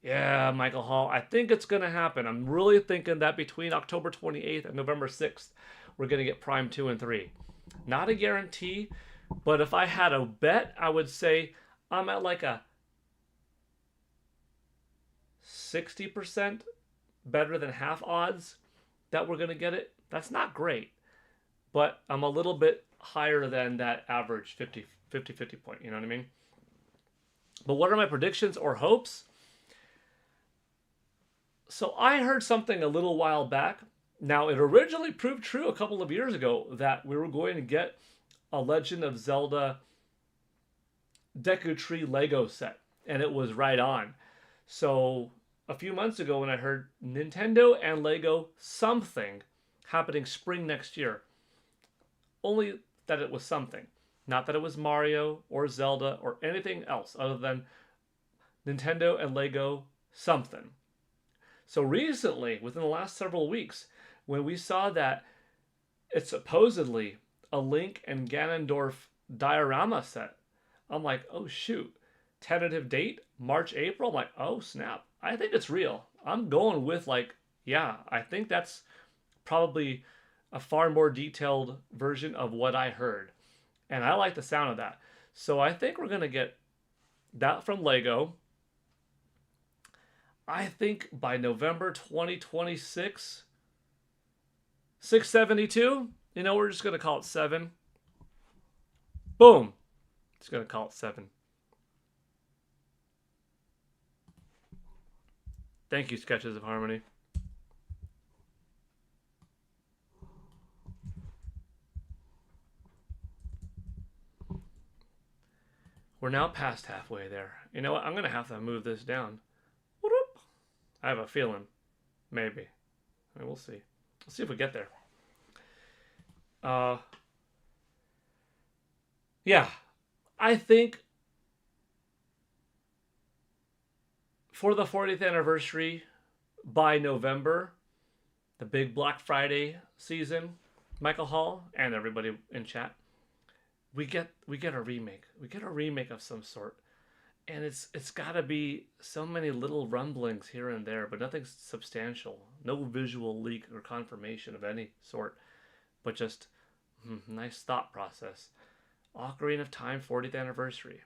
Yeah, Michael Hall, I think it's going to happen. I'm really thinking that between October 28th and November 6th, we're going to get Prime 2 and 3. Not a guarantee, but if I had a bet, I would say I'm at like a 60% better than half odds that we're going to get it. That's not great, but I'm a little bit higher than that average 50-50 point, you know what I mean? But what are my predictions or hopes? So I heard something a little while back. Now, it originally proved true a couple of years ago that we were going to get a Legend of Zelda Deku Tree Lego set, and it was right on. So a few months ago, when I heard Nintendo and Lego something happening spring next year, only that it was something, not that it was Mario or Zelda or anything else other than Nintendo and Lego something. So recently, within the last several weeks, when we saw that it's supposedly a Link and Ganondorf diorama set, I'm like, oh shoot. Tentative date, March, April. I'm like, oh snap. I think it's real. I'm going with like, yeah, I think that's probably a far more detailed version of what I heard. And I like the sound of that. So I think we're going to get that from Lego. I think by November 2026, 672, we're just going to call it 7. Boom. Just going to call it 7. Thank you, Sketches of Harmony. We're now past halfway there. You know what? I'm going to have to move this down. I have a feeling. Maybe. I mean, we'll see. We'll see if we get there. Yeah. I think for the 40th anniversary, by November, the big Black Friday season, Michael Hall and everybody in chat, we get a remake. We get a remake of some sort. And it's got to be so many little rumblings here and there, but nothing substantial. No visual leak or confirmation of any sort, but just nice thought process. Ocarina of Time 40th anniversary.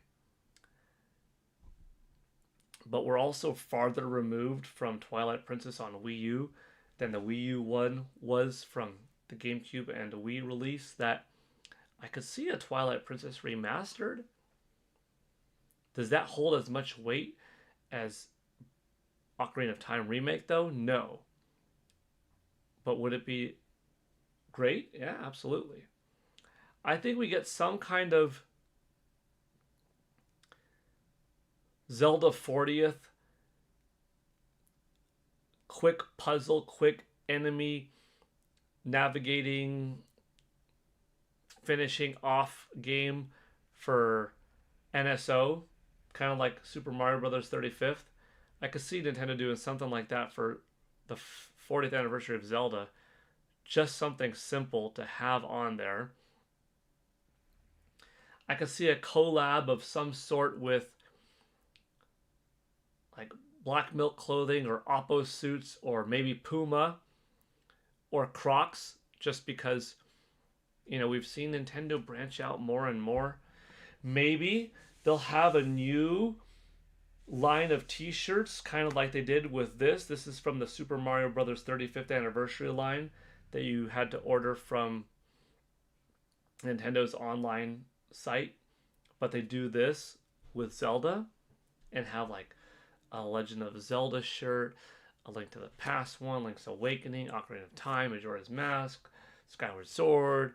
But we're also farther removed from Twilight Princess on Wii U than the Wii U one was from the GameCube and the Wii release, that I could see a Twilight Princess remastered. Does that hold as much weight as Ocarina of Time remake, though? No. But would it be great? Yeah, absolutely. I think we get some kind of Zelda 40th quick puzzle, quick enemy navigating, finishing off game for NSO, kind of like Super Mario Brothers 35th. I could see Nintendo doing something like that for the 40th anniversary of Zelda. Just something simple to have on there. I could see a collab of some sort with like Black Milk Clothing or Oppo suits, or maybe Puma or Crocs, just because, we've seen Nintendo branch out more and more. Maybe they'll have a new line of t-shirts, kind of like they did with this. This is from the Super Mario Brothers 35th anniversary line that you had to order from Nintendo's online site. But they do this with Zelda and have like a Legend of Zelda shirt, a Link to the Past one, Link's Awakening, Ocarina of Time, Majora's Mask, Skyward Sword,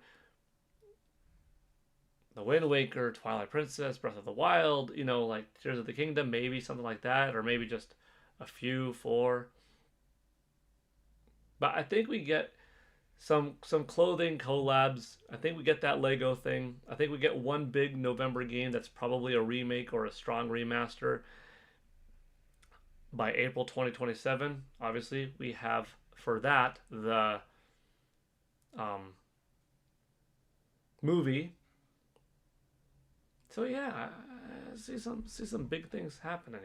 The Wind Waker, Twilight Princess, Breath of the Wild, like Tears of the Kingdom, maybe something like that, or maybe just a few, 4. But I think we get some clothing collabs. I think we get that Lego thing. I think we get one big November game that's probably a remake or a strong remaster by April 2027. Obviously, we have for that the movie. So yeah, I see some big things happening,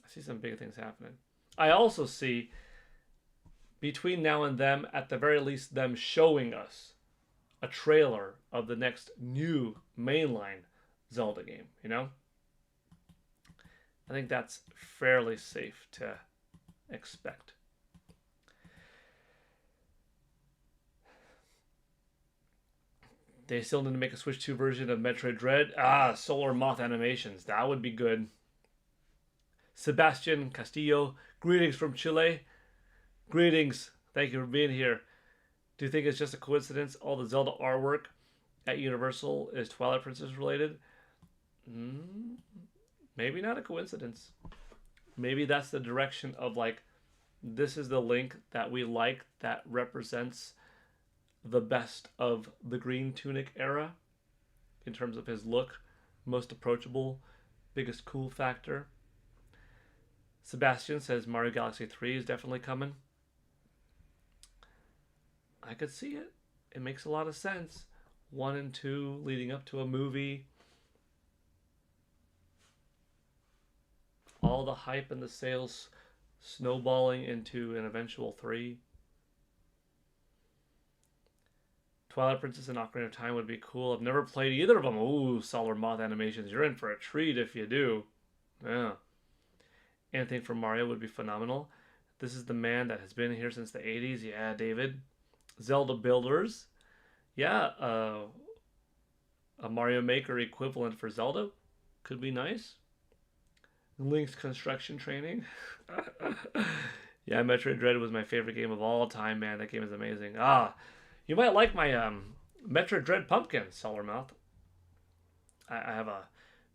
I see some big things happening. I also see, between now and them, at the very least, them showing us a trailer of the next new mainline Zelda game, I think that's fairly safe to expect. They still need to make a Switch 2 version of Metroid Dread. Solar Moth animations. That would be good. Sebastian Castillo, greetings from Chile. Greetings. Thank you for being here. Do you think it's just a coincidence all the Zelda artwork at Universal is Twilight Princess related? Maybe not a coincidence. Maybe that's the direction of like, this is the Link that we like that represents the best of the Green Tunic era in terms of his look, most approachable, biggest cool factor. Sebastian says Mario Galaxy 3 is definitely coming. I could see it. It makes a lot of sense. 1 and 2 leading up to a movie. All the hype and the sales snowballing into an eventual 3. Twilight Princess and Ocarina of Time would be cool. I've never played either of them. Ooh, Solar Moth animations. You're in for a treat if you do. Yeah. Anything from Mario would be phenomenal. This is the man that has been here since the 80s. Yeah, David. Zelda Builders. Yeah, a Mario Maker equivalent for Zelda could be nice. Link's construction training. Yeah, Metroid Dread was my favorite game of all time, man. That game is amazing. You might like my Metroid Dread pumpkin, Solarmouth. I have a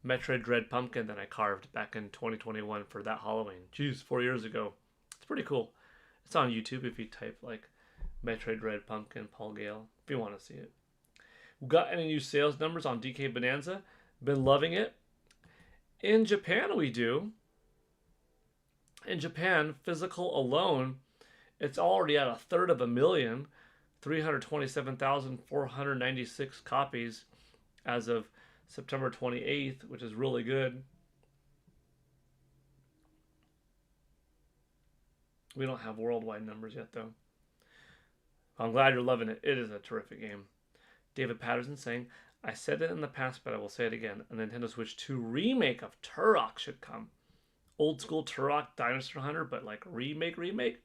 Metroid Dread pumpkin that I carved back in 2021 for that Halloween. Jeez, 4 years ago. It's pretty cool. It's on YouTube if you type like Metroid Dread pumpkin Paul Gale if you want to see it. We got any new sales numbers on DK Bonanza? Been loving it. In Japan we do. In Japan, physical alone, it's already at 1/3 327,496 copies as of September 28th, which is really good. We don't have worldwide numbers yet, though. I'm glad you're loving it. It is a terrific game. David Patterson saying, I said it in the past, but I will say it again. A Nintendo Switch 2 remake of Turok should come. Old school Turok Dinosaur Hunter, but like remake?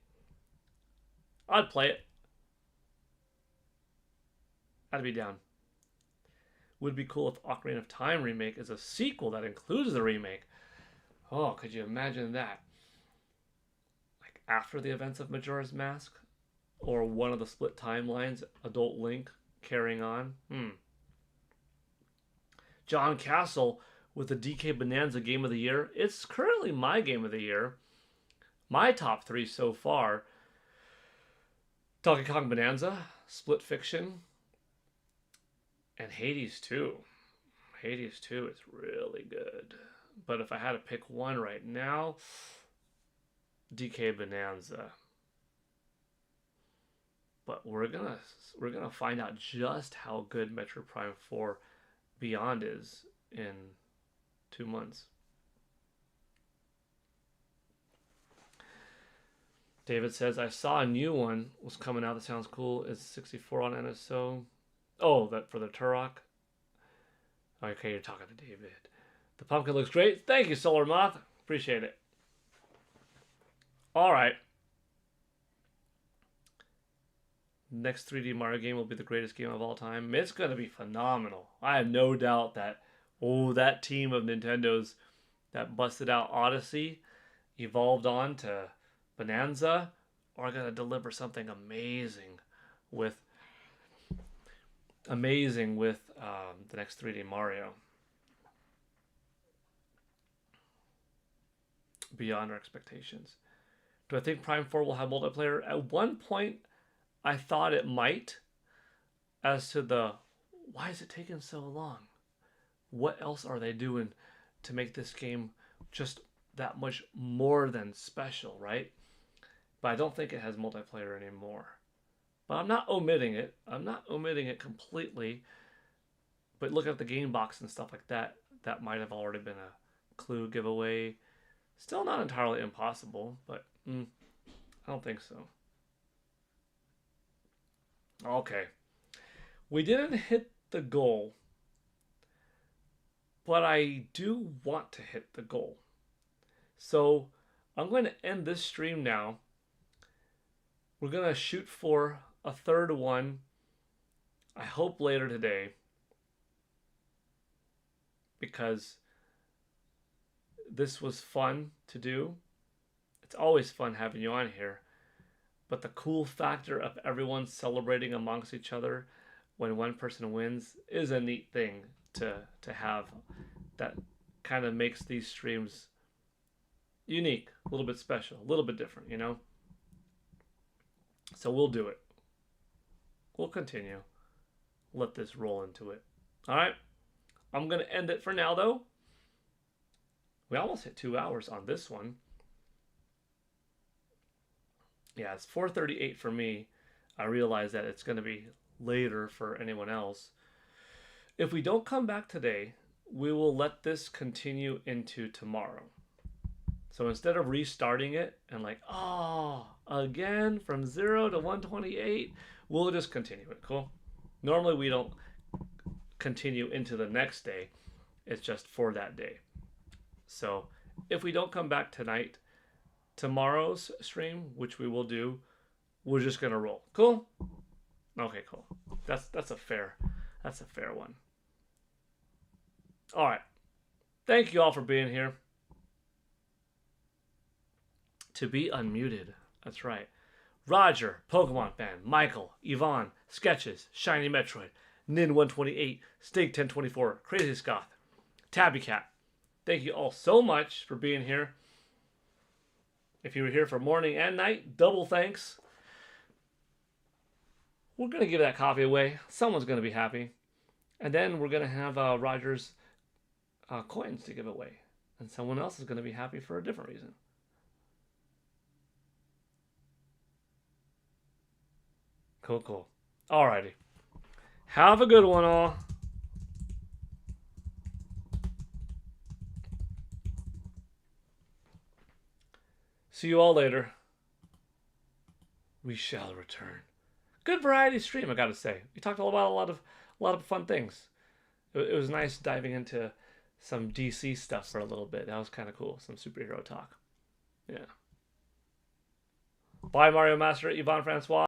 I'd play it. I'd be down. Would be cool if Ocarina of Time remake is a sequel that includes the remake. Oh, could you imagine that? Like after the events of Majora's Mask? Or one of the split timelines, Adult Link carrying on? John Castle with the DK Bonanza Game of the Year. It's currently my Game of the Year. My top 3 so far. Donkey Kong Bonanza, Split Fiction, and Hades 2. Hades 2 is really good. But if I had to pick one right now, DK Bonanza. But we're gonna find out just how good Metroid Prime 4 Beyond is in 2 months. David says, I saw a new one was coming out that sounds cool. It's 64 on NSO. Oh, that for the Turok? Okay, you're talking to David. The pumpkin looks great. Thank you, Solar Moth. Appreciate it. All right. Next 3D Mario game will be the greatest game of all time. It's going to be phenomenal. I have no doubt that, that team of Nintendo's that busted out Odyssey, evolved on to Bonanza, are going to deliver something amazing with the next 3D Mario. Beyond our expectations. Do I think Prime 4 will have multiplayer? At one point, I thought it might, as to why is it taking so long? What else are they doing to make this game just that much more than special, right? But I don't think it has multiplayer anymore. But I'm not omitting it. I'm not omitting it completely. But look at the game box and stuff like that. That might have already been a clue giveaway. Still not entirely impossible, but I don't think so. Okay. We didn't hit the goal, but I do want to hit the goal. So I'm going to end this stream now. We're going to shoot for a third one, I hope later today, because this was fun to do. It's always fun having you on here. But the cool factor of everyone celebrating amongst each other when one person wins is a neat thing to have. That kind of makes these streams unique, a little bit special, a little bit different, you know? So we'll do it. We'll continue. Let this roll into it. All right. I'm going to end it for now, though. We almost hit 2 hours on this one. Yeah, it's 4:38 for me. I realize that it's going to be later for anyone else. If we don't come back today, we will let this continue into tomorrow. So instead of restarting it and like, oh, again from 0 to 128, we'll just continue it. Cool? Normally we don't continue into the next day. It's just for that day. So if we don't come back tonight, tomorrow's stream, which we will do, we're just gonna roll. Cool? Okay, cool. That's a fair one. All right. Thank you all for being here. To be unmuted. That's right. Roger, Pokemon fan, Michael, Yvonne, Sketches, Shiny Metroid, Nin128, Stig1024, Crazy Scoth, Tabby Cat. Thank you all so much for being here. If you were here for morning and night, double thanks. We're going to give that coffee away. Someone's going to be happy. And then we're going to have Roger's coins to give away. And someone else is going to be happy for a different reason. Cool. Alrighty. Have a good one, all. See you all later. We shall return. Good variety stream, I gotta say. We talked about a lot of fun things. It was nice diving into some DC stuff for a little bit. That was kind of cool. Some superhero talk. Yeah. Bye, Mario Master, Yvonne Francois.